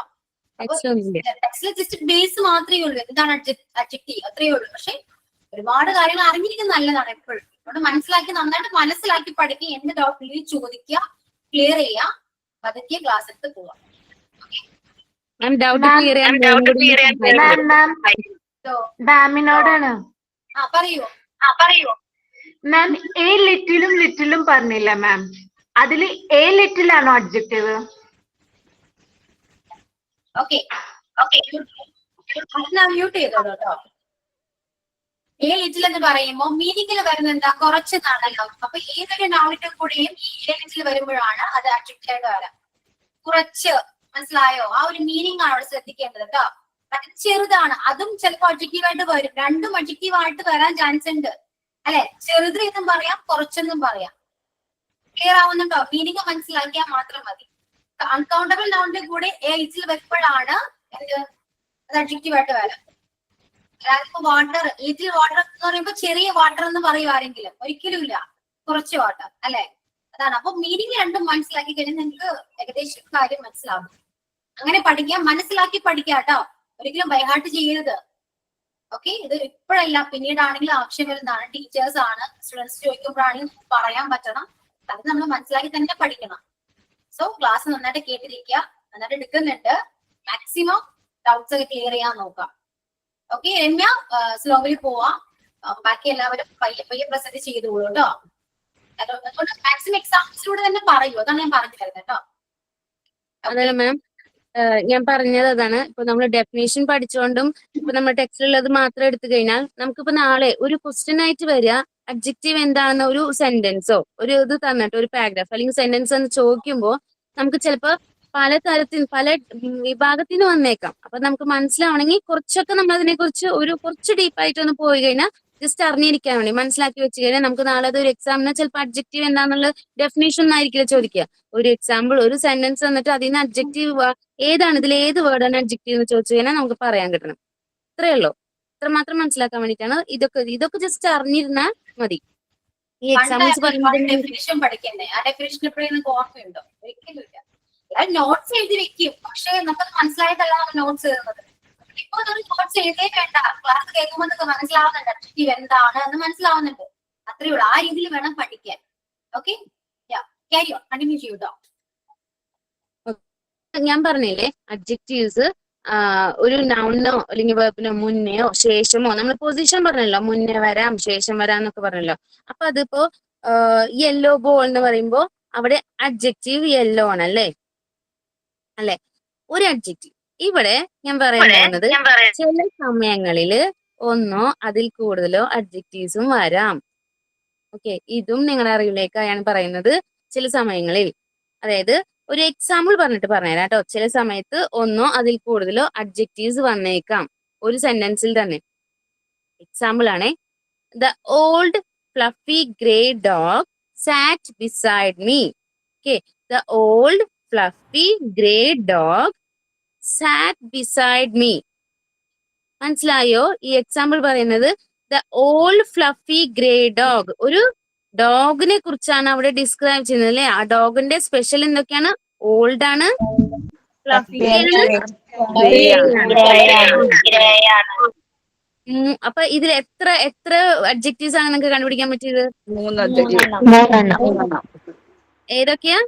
ടെക്സ്റ്റില് ജസ്റ്റ് ബേസ് മാത്രമേ ഉള്ളൂ. എന്താണ് അഡ്ജക്റ്റീവ്, അത്രയേ ഉള്ളൂ. പക്ഷെ ഒരുപാട് കാര്യങ്ങൾ അറിഞ്ഞിരിക്കുന്നത് നല്ലതാണ് എപ്പോഴും. അതുകൊണ്ട് മനസ്സിലാക്കി, നന്നായിട്ട് മനസ്സിലാക്കി പഠിക്കുക. എന്ത് ഡൗട്ട് ചോദിക്കുക, ക്ലിയർ ചെയ്യുക, പതുക്കെ ക്ലാസ് എടുത്ത് പോവാം. മാമിനോടാണ്. പറയൂ മാം. എ ലിറ്റിലും പറഞ്ഞില്ല മാം. അതില് എ ലിറ്റിൽ ആണോ അഡ്ജക്റ്റീവ്? ഓക്കെ, മ്യൂട്ട് ചെയ്തോളൂ കേട്ടോ. എ ലിറ്റിൽ എന്ന് പറയുമ്പോ മീനിങ്ങിൽ വരുന്നത് എന്താ? കുറച്ച് നാണല്ലോ. അപ്പൊ ഏതൊരു നൗണിന്റെ കൂടെയും ഈ എ ലിറ്റിൽ വരുമ്പോഴാണ് അത് അഡ്ജക്റ്റീവായിട്ട് വരാം. കുറച്ച്, മനസ്സിലായോ? ആ ഒരു മീനിങ് ആണ് അവിടെ ശ്രദ്ധിക്കേണ്ടത് കേട്ടോ. അത് ചെറുതാണ്, അതും ചിലപ്പോൾ അഡ്ജക്റ്റീവായിട്ട് വരും. രണ്ടും അഡ്ജക്റ്റീവായിട്ട് വരാൻ ചാൻസ് ഉണ്ട് അല്ലെ? ചെറുത് എന്നും പറയാം, കുറച്ചെന്നും പറയാം. ക്ലിയർ ആവുന്നുണ്ടോ? മീനിങ് മനസ്സിലാക്കിയാൽ മാത്രം മതി. അൺകൗണ്ടബിൾ നൗണിന്റെ കൂടെ എ ലിറ്റിൽ വരുമ്പോഴാണ് അത് അഡ്ജക്റ്റീവായിട്ട് വരാം. അതായത് ഇപ്പൊ വാട്ടർ, ലിറ്റിൽ വാട്ടർ എന്ന് പറയുമ്പോ ചെറിയ വാട്ടർ എന്ന് പറയും ആരെങ്കിലും? ഒരിക്കലും ഇല്ല, കുറച്ച് വാട്ടർ അല്ലെ? അതാണ്. അപ്പൊ മീനിങ് രണ്ടും മനസ്സിലാക്കി കഴിഞ്ഞാൽ നിങ്ങൾക്ക് ഏകദേശം കാര്യം മനസ്സിലാവും. അങ്ങനെ പഠിക്കാം, മനസ്സിലാക്കി പഠിക്കാം കേട്ടോ. ഒരിക്കലും ബൈഹാർട്ട് ചെയ്യരുത്. ഓക്കെ, ഇത് ഇപ്പോഴല്ല, പിന്നീടാണെങ്കിലും ആവശ്യം വരുന്നതാണ്. ടീച്ചേഴ്സ് ആണ്, സ്റ്റുഡൻസ് ചോദിക്കുമ്പോഴാണെങ്കിൽ പറയാൻ പറ്റണം. അത് നമ്മൾ മനസ്സിലാക്കി തന്നെ പഠിക്കണം. സോ ക്ലാസ് നന്നായിട്ട് കേട്ടിരിക്കുക, നന്നായിട്ട് എടുക്കുന്നുണ്ട്. മാക്സിമം ഡൗട്ട്സ് ഒക്കെ ക്ലിയർ ചെയ്യാൻ നോക്കാം. ഓക്കെ രമ്യ, സ്ലോവിൽ പോവാം. ബാക്കി എല്ലാവരും പയ്യെ പ്രസന്റ് ചെയ്തോളൂ കേട്ടോ. അതുകൊണ്ട് മാക്സിമം എക്സാമ്പിൾസിലൂടെ തന്നെ പറയൂ. അതാണ് ഞാൻ പറഞ്ഞു തരുന്നത് കേട്ടോ. അതല്ല മാം, ഞാൻ പറഞ്ഞത് അതാണ്. ഇപ്പൊ നമ്മൾ ഡെഫിനേഷൻ പഠിച്ചുകൊണ്ടും ഇപ്പൊ നമ്മുടെ ടെക്സ്റ്റിലുള്ളത് മാത്രം എടുത്തു കഴിഞ്ഞാൽ നമുക്കിപ്പോ നാളെ ഒരു ക്വസ്റ്റ്യൻ ആയിട്ട് വരിക അഡ്ജക്റ്റീവ് എന്താണെന്ന ഒരു സെന്റൻസോ ഒരു ഇത് തന്നിട്ട് ഒരു പാരഗ്രാഫ് അല്ലെങ്കിൽ സെന്റൻസ് എന്ന് ചോദിക്കുമ്പോൾ നമുക്ക് ചിലപ്പോൾ പല തരത്തിൽ പല വിഭാഗത്തിന് വന്നേക്കാം. അപ്പൊ നമുക്ക് മനസ്സിലാവണമെങ്കിൽ കുറച്ചൊക്കെ നമ്മൾ അതിനെ കുറിച്ച് കുറച്ച് ഡീപ്പായിട്ട് ഒന്ന് പോയി കഴിഞ്ഞാൽ ജസ്റ്റ് അറിഞ്ഞിരിക്കാൻ വേണ്ടി മനസ്സിലാക്കി വെച്ച് കഴിഞ്ഞാൽ നമുക്ക് നാളെ ഒരു എക്സാമിന് ചിലപ്പോൾ അഡ്ജക്റ്റീവ് എന്താണെന്നുള്ള ഡെഫിനേഷൻ ഒന്നും ആയിരിക്കില്ല ചോദിക്കുക. ഒരു എക്സാമ്പിൾ ഒരു സെന്റൻസ് തന്നിട്ട് അതിൽ നിന്ന് അഡ്ജക്റ്റീവ് ഏതാണ്, ഇതിൽ ഏത് വേർഡാണ് അഡ്ജക്റ്റീവ് എന്ന് ചോദിച്ചു കഴിഞ്ഞാൽ നമുക്ക് പറയാൻ കിട്ടണം. ഇത്രയേ ഉള്ളൂ. ഇത്ര മാത്രം മനസ്സിലാക്കാൻ വേണ്ടിയിട്ടാണ് ഇതൊക്കെ ജസ്റ്റ് അറിഞ്ഞിരുന്നാൽ മതി. ഈ എക്സാമ്പിൾസ് ഡെഫിനിഷൻ പഠിക്കണ്ടേ? ആ ഡെഫിനിഷൻ എപ്പോഴും ഓർമ്മയുണ്ടോ? ഒരിക്കലും ഇല്ല. നോട്ട്സ് എഴുതി വെക്കും, പക്ഷെ നമുക്ക് മനസ്സിലായിട്ടല്ല നമ്മൾ നോട്ട്സ് എഴുതുന്നത്. ഇപ്പൊ ഒരു നോട്ട്സ് എഴുതിയേ വേണ്ട, ക്ലാസ് കേൾക്കുമ്പോൾ നിങ്ങൾക്ക് മനസ്സിലാവുന്നുണ്ട് അഡ്ജക്റ്റീവ് എന്താണ് എന്ന് മനസ്സിലാവുന്നുണ്ട്. അത്രയേ ഉള്ളൂ, ആ രീതിയിൽ വേണം പഠിക്കാൻ. ഓക്കെ, ക്യാരി ഓൺ, കണ്ടിന്യൂ ചെയ്യൂട്ടോ. ഞാൻ പറഞ്ഞില്ലേ അഡ്ജക്റ്റീവ്സ് ഒരു നൗണിനോ അല്ലെങ്കിൽ വെർബിനോ മുന്നെയോ ശേഷമോ, നമ്മൾ പൊസിഷൻ പറഞ്ഞല്ലോ, മുന്നേ വരാം ശേഷം വരാം എന്നൊക്കെ പറഞ്ഞല്ലോ. അപ്പൊ അതിപ്പോ യെല്ലോ ബോൾ എന്ന് പറയുമ്പോ അവിടെ അഡ്ജക്റ്റീവ് യെല്ലോ ആണ് അല്ലേ? അല്ലെ, ഒരു അഡ്ജക്റ്റീവ്. ഇവിടെ ഞാൻ പറയാൻ പോകുന്നത് ചില സമയങ്ങളില് ഒന്നോ അതിൽ കൂടുതലോ അഡ്ജക്റ്റീവ്സും വരാം. ഓക്കെ, ഇതും നിങ്ങളുടെ അറിവിലേക്കായാണ് പറയുന്നത്. ചില സമയങ്ങളിൽ, അതായത് ഒരു എക്സാമ്പിൾ പറഞ്ഞിട്ട് പറഞ്ഞുതരാം കേട്ടോ. ചില സമയത്ത് ഒന്നോ അതിൽ കൂടുതലോ അഡ്ജക്റ്റീവ്സ് വന്നേക്കാം ഒരു സെന്റൻസിൽ തന്നെ. എക്സാമ്പിൾ ആണേ, the old fluffy grey dog SAT beside me. Okay, the old fluffy grey dog SAT beside me. മനസ്സിലായോ? ഈ എക്സാമ്പിൾ പറയുന്നത് the old fluffy grey dog, ഒരു ഡോഗിനെ കുറിച്ചാണ് അവിടെ ഡിസ്ക്രൈബ് ചെയ്യുന്നത് അല്ലെ. ആ ഡോഗിന്റെ സ്പെഷ്യൽ എന്തൊക്കെയാണ്? ഓൾഡ് ആണ്, ഫ്ലഫി ആണ്. അപ്പൊ ഇതിൽ എത്ര എത്ര അഡ്ജക്റ്റീവ്സ് ആണ് നിങ്ങൾക്ക് കണ്ടുപിടിക്കാൻ പറ്റിയത്? 3 ഏതൊക്കെയാ?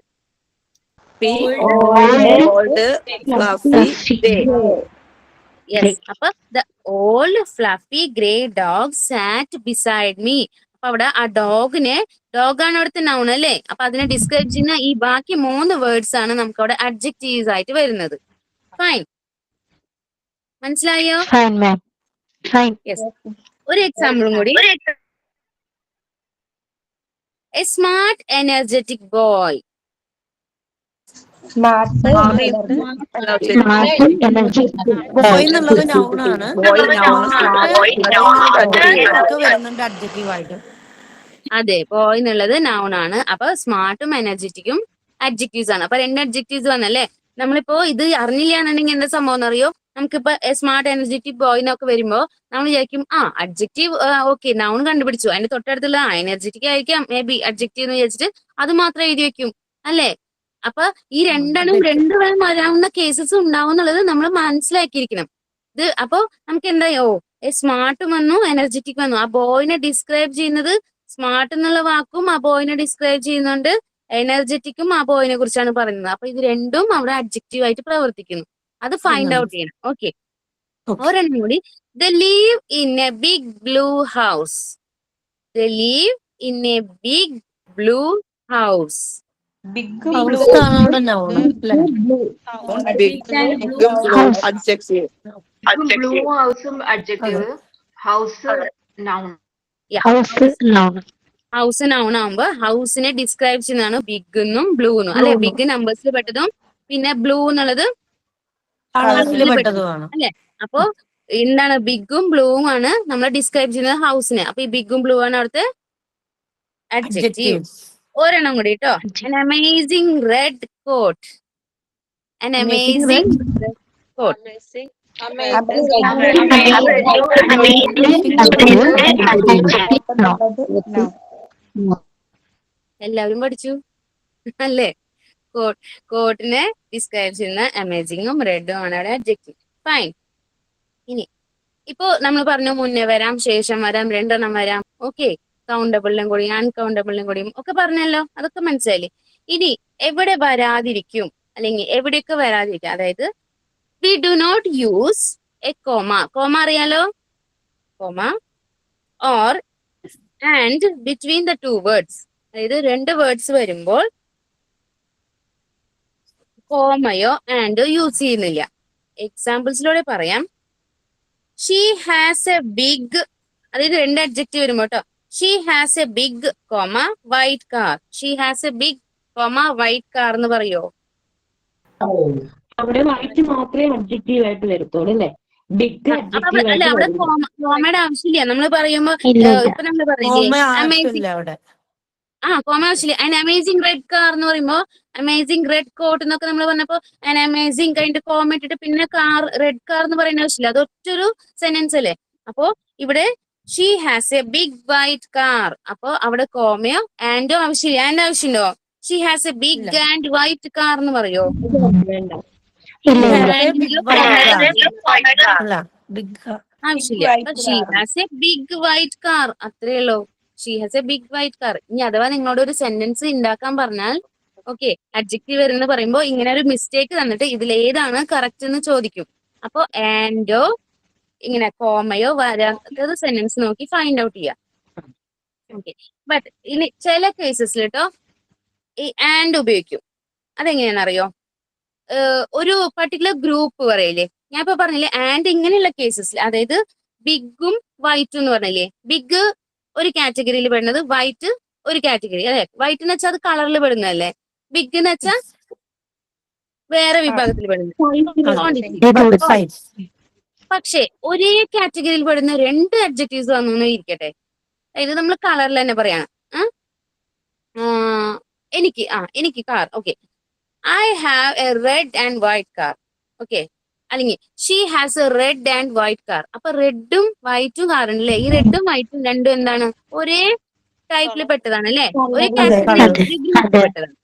യെസ്. അപ്പൊ the old fluffy grey dog SAT beside me. അപ്പൊ അവിടെ ആ ഡോഗാണ് അവിടുത്തെ നൗൺ അല്ലേ. അപ്പൊ അതിനെ ഡിസ്ക്രൈബ് ചെയ്യുന്ന ഈ ബാക്കി 3 വേർഡ്സ് ആണ് നമുക്ക് അവിടെ അഡ്ജക്റ്റീവ്സ് ആയിട്ട് വരുന്നത്. ഫൈൻ, മനസ്സിലായോ? യെസ്. ഒരു എക്സാമ്പിളും കൂടി. A smart energetic boy. Boy എന്നുള്ളത് നൗണാണ്, വരുന്നുണ്ട് അഡ്ജക്റ്റീവ് ആയിട്ട്. അതെ, ബോയ് എന്നുള്ളത് നൗൺ ആണ്. അപ്പൊ സ്മാർട്ടും എനർജറ്റിക്കും അഡ്ജക്റ്റീവ്സ് ആണ്. അപ്പൊ 2 അഡ്ജക്റ്റീവ്സ് വന്നല്ലേ. നമ്മളിപ്പോ ഇത് അറിഞ്ഞില്ലാന്നുണ്ടെങ്കിൽ എന്താ സംഭവം എന്നറിയോ? നമുക്കിപ്പോ സ്മാർട്ട് എനർജറ്റിക് ബോയ് എന്നൊക്കെ വരുമ്പോ നമ്മൾ വിചാരിക്കും അഡ്ജക്റ്റീവ് ഓക്കെ, നൗൺ കണ്ടുപിടിച്ചു, അതിന്റെ തൊട്ടടുത്തുള്ള എനർജറ്റിക് ആയിരിക്കാം മേ ബി അഡ്ജക്റ്റീവ് എന്ന് വിചാരിച്ചിട്ട് അത് മാത്രം എഴുതി വെക്കും അല്ലേ. അപ്പൊ ഈ രണ്ട് വരം വരാവുന്ന കേസസ് ഉണ്ടാവും എന്നുള്ളത് നമ്മൾ മനസ്സിലാക്കിയിരിക്കണം. ഇത് അപ്പൊ നമുക്ക് എന്തായോ, സ്മാർട്ടും വന്നു എനർജറ്റിക് വന്നു. ആ ബോയിനെ ഡിസ്ക്രൈബ് ചെയ്യുന്നത് സ്മാർട്ട് എന്നുള്ള വാക്കും ആ ബോയിനെ ഡിസ്ക്രൈബ് ചെയ്യുന്നുണ്ട്, എനർജറ്റിക്കും ആ ബോയിനെ കുറിച്ചാണ് പറയുന്നത്. അപ്പൊ ഇത് രണ്ടും അവിടെ അഡ്ജക്റ്റീവ് ആയിട്ട് പ്രവർത്തിക്കുന്നു. അത് ഫൈൻഡ് ഔട്ട് ചെയ്യണം. ഓക്കെ, ഒരെണ്ണം കൂടി. The live in a big blue house. The live in a big blue house. Blue ഹൗസും adjective, house noun. House noun ആവുമ്പോ ഹൗസിനെ ഡിസ്ക്രൈബ് ചെയ്യുന്നതാണ് ബിഗ് എന്നും ബ്ലൂ എന്നും അല്ലെ. ബിഗ് നമ്പേഴ്സിൽ പെട്ടതും പിന്നെ ബ്ലൂ എന്നുള്ളത് അല്ലെ. അപ്പൊ എന്താണ്, ബിഗും ബ്ലൂവും ആണ് നമ്മൾ ഡിസ്ക്രൈബ് ചെയ്യുന്നത് ഹൗസിനെ. അപ്പൊ ഈ ബിഗും ബ്ലൂ ആണ് അവിടുത്തെ അഡ്ജക്റ്റീവ്. ഒരെണ്ണം കൂടി കേട്ടോ. an amazing red coat. an amazing red coat. എല്ലാവരും പഠിച്ചു അല്ലേ. കോട്ടിനെ ഡിസ്ക്രൈബ് ചെയ്യുന്ന അമേസിംഗും റെഡും ആണ് അവിടെ അഡ്ജക്റ്റീവ്. ഫൈൻ. ഇനി ഇപ്പോ നമ്മൾ പറഞ്ഞു മുന്നേ വരാം ശേഷം വരാം 2 എണ്ണം വരാം. ഓക്കെ, കൗണ്ടബിളിലും കൂടിയും അൺകൗണ്ടബിളിലും കൂടിയും ഒക്കെ പറഞ്ഞല്ലോ, അതൊക്കെ മനസ്സിലായില്ലേ. ഇനി എവിടെ വരാതിരിക്കും അല്ലെങ്കിൽ എവിടെയൊക്കെ വരാതിരിക്കും, അതായത് we do not use a comma. Comma അറിയാലോ, comma or and between the 2 words. അതായത് 2 വേർഡ്സ് വരുമ്പോൾ കോമയോ ആൻഡോ യൂസ് ചെയ്യുന്നില്ല. എക്സാമ്പിൾസിലൂടെ പറയാം. ഷീ ഹാസ് എ ബിഗ്, അതായത് 2 അഡ്ജക്റ്റീവ് വരുമ്പോ കേട്ടോ. She has a big comma white car. She has a big comma white car എന്ന് പറയോ? അവിടെ വൈറ്റ് മാത്രമേ അഡ്ജക്റ്റീവ് ആയിട്ട് വരത്തുള്ളൂ അല്ലേ. ബിഗ് അല്ല, അവിടെ കോമയുടെ ആവശ്യമില്ല. നമ്മൾ പറയുമ്പോ ഇപ്പൊ നമ്മൾ പറഞ്ഞില്ലേ അമേസിംഗ്, കോമ ആവശ്യമില്ല. ആൻഡ് അമേസിംഗ് റെഡ് കാർ എന്ന് പറയുമ്പോ അമേസിംഗ് റെഡ് കോട്ട് എന്നൊക്കെ നമ്മൾ പറഞ്ഞപ്പോ ആൻഡ് അമേസിംഗ് കഴിഞ്ഞിട്ട് കോമ ഇട്ടിട്ട് പിന്നെ കാർ, റെഡ് കാർ എന്ന് പറയുന്ന ആവശ്യമില്ല. അത് ഒറ്റൊരു സെന്റൻസ് അല്ലേ. അപ്പോ ഇവിടെ she has a big white car. അപ്പൊ അവിടെ കോമയോ ആൻഡോ ആവശ്യമില്ല. ആൻഡ് ആവശ്യമുണ്ടോ? She has a big and white car എന്ന് പറയോ? അല്ല ബിഗ് ആവശ്യമില്ല. She has a big white car, അത്രേ ഉള്ളൂ. She has a big white car. ഇനി അഥവാ നിങ്ങളോട് ഒരു സെന്റൻസ് ഉണ്ടാക്കാൻ പറഞ്ഞാൽ ഓക്കെ, അഡ്ജക്റ്റീവ് എന്ന് പറയുമ്പോൾ ഇങ്ങനെ ഒരു മിസ്റ്റേക്ക് തന്നിട്ട് ഇതിലേതാണ് കറക്റ്റ് എന്ന് ചോദിക്കും. അപ്പൊ ആൻഡോ ഇങ്ങനെ കോമയോ വരാത്തത് സെന്റൻസ് നോക്കി ഫൈൻഡ് ഔട്ട് ചെയ്യാം. ഓക്കെ, ബട്ട് ഇനി ചില കേസസിൽ കേട്ടോ ഈ ആൻഡ് ഉപയോഗിക്കും. അതെങ്ങനെയാണെന്നറിയോ? ഒരു പർട്ടിക്കുലർ ഗ്രൂപ്പ് പറയില്ലേ, ഞാൻ ഇപ്പൊ പറഞ്ഞില്ലേ ആൻഡ് ഇങ്ങനെയുള്ള കേസസിൽ, അതായത് ബിഗും വൈറ്റും എന്ന് പറഞ്ഞില്ലേ, ബിഗ് ഒരു കാറ്റഗറിയിൽ പെടുന്നത്, വൈറ്റ് ഒരു കാറ്റഗറി അല്ലെ. വൈറ്റ് എന്ന് വെച്ചാൽ അത് കളറിൽ പെടുന്നതല്ലേ, ബിഗ് എന്ന് വെച്ചാൽ വേറെ വിഭാഗത്തിൽ പെടുന്നത്. പക്ഷെ ഒരേ കാറ്റഗറിയിൽ പെടുന്ന രണ്ട് അഡ്ജക്റ്റീവ്സ് വന്നു ഇരിക്കട്ടെ, അതായത് നമ്മൾ കളറിൽ തന്നെ പറയാണ്. എനിക്ക് car, okay, I have a red and white car, okay, അല്ലെങ്കിൽ she has a red and white car. അപ്പൊ റെഡും വൈറ്റും കാറുണ്ടല്ലേ, ഈ റെഡും വൈറ്റും രണ്ടും എന്താണ്, ഒരേ ടൈപ്പിൽ പെട്ടതാണ് അല്ലേ, ഒരേ കാറ്റഗറിയിൽ ഗ്രൂപ്പ് പെട്ടതാണ്.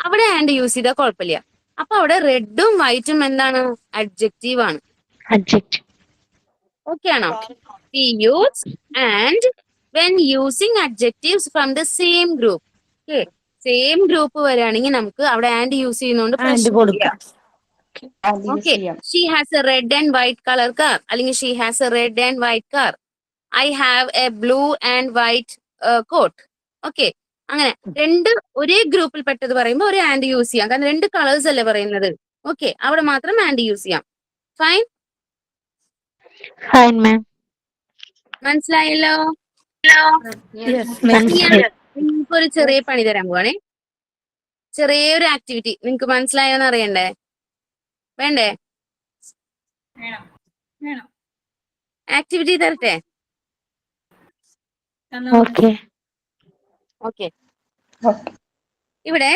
അവിടെ ആൻഡ് യൂസ് ചെയ്താൽ കുഴപ്പമില്ല. അപ്പൊ അവിടെ റെഡും വൈറ്റും എന്താണ്, അഡ്ജക്റ്റീവ് ആണ്. ഓക്കെ ആണോ? We use and when using adjectives from the same group. Okay, same group വരികയാണെങ്കിൽ നമുക്ക് അവിടെ ആൻഡ് യൂസ് ചെയ്യുന്നതുകൊണ്ട് പ്രശ്നമില്ല. Okay, she has a red and white colour car, അല്ലെങ്കിൽ she has a red and white car. I have a blue and white coat. Okay, അങ്ങനെ രണ്ട് ഒരേ ഗ്രൂപ്പിൽ പെട്ടത് പറയുമ്പോൾ ഒരു ആൻഡ് യൂസ് ചെയ്യാം, കാരണം രണ്ട് കളേഴ്സ് അല്ലേ പറയുന്നത്. ഓക്കെ, അവിടെ മാത്രം ആൻഡ് യൂസ് ചെയ്യാം. ഫൈൻ, മനസ്സിലായല്ലോ? നിങ്ങൾക്കൊരു ചെറിയ പണി തരാൻ പോവാണേ, ചെറിയൊരു ആക്ടിവിറ്റി. നിങ്ങക്ക് മനസ്സിലായോന്ന് അറിയണ്ടേ? വേണ്ടേ? ആക്ടിവിറ്റി തരട്ടെ? ഓക്കെ, ഇവിടെ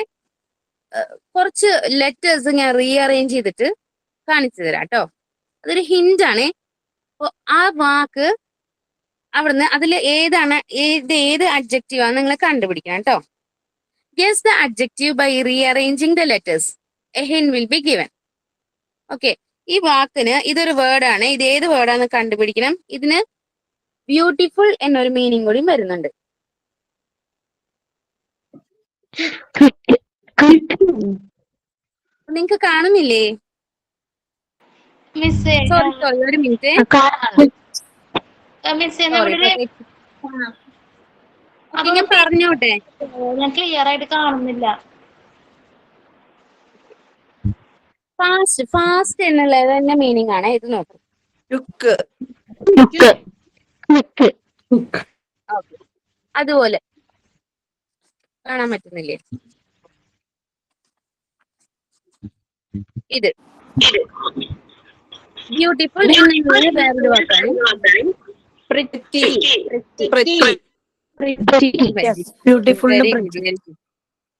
കുറച്ച് ലെറ്റേഴ്സ് ഞാൻ റീഅറേഞ്ച് ചെയ്തിട്ട് കാണിച്ചു തരാം കേട്ടോ. അതൊരു ഹിന്റ് ആണ്. അപ്പൊ ആ വാക്ക് അവിടുന്ന് അതിൽ ഏതാണ് ഏത് അഡ്ജക്റ്റീവ് ആണ് നിങ്ങൾ കണ്ടുപിടിക്കണം കേട്ടോ. Guess the adjective by rearranging the letters. A hint will be given. Okay, ഈ വാക്കിന് ഇതൊരു വേർഡാണ്, ഇത് ഏത് വേർഡാന്ന് കണ്ടുപിടിക്കണം. ഇതിന് ബ്യൂട്ടിഫുൾ എന്നൊരു മീനിങ് കൂടി വരുന്നുണ്ട്. നിങ്ങക്ക് കാണുന്നില്ലേ? സോറി ഒരു മിനിറ്റ്. ഞാൻ പറഞ്ഞോട്ടെ, ഞാൻ ക്ലിയർ ആയിട്ട് കാണുന്നില്ല. ഫാസ്റ്റ് എന്നുള്ളത് തന്നെ മീനിങ് ആണ്. ഇത് നോക്കും, അതുപോലെ കാണാൻ പറ്റുന്നില്ലേ? ഇത് ബ്യൂട്ടിഫുൾ എന്നുള്ളത് വേറൊരു വാക്കാണ്.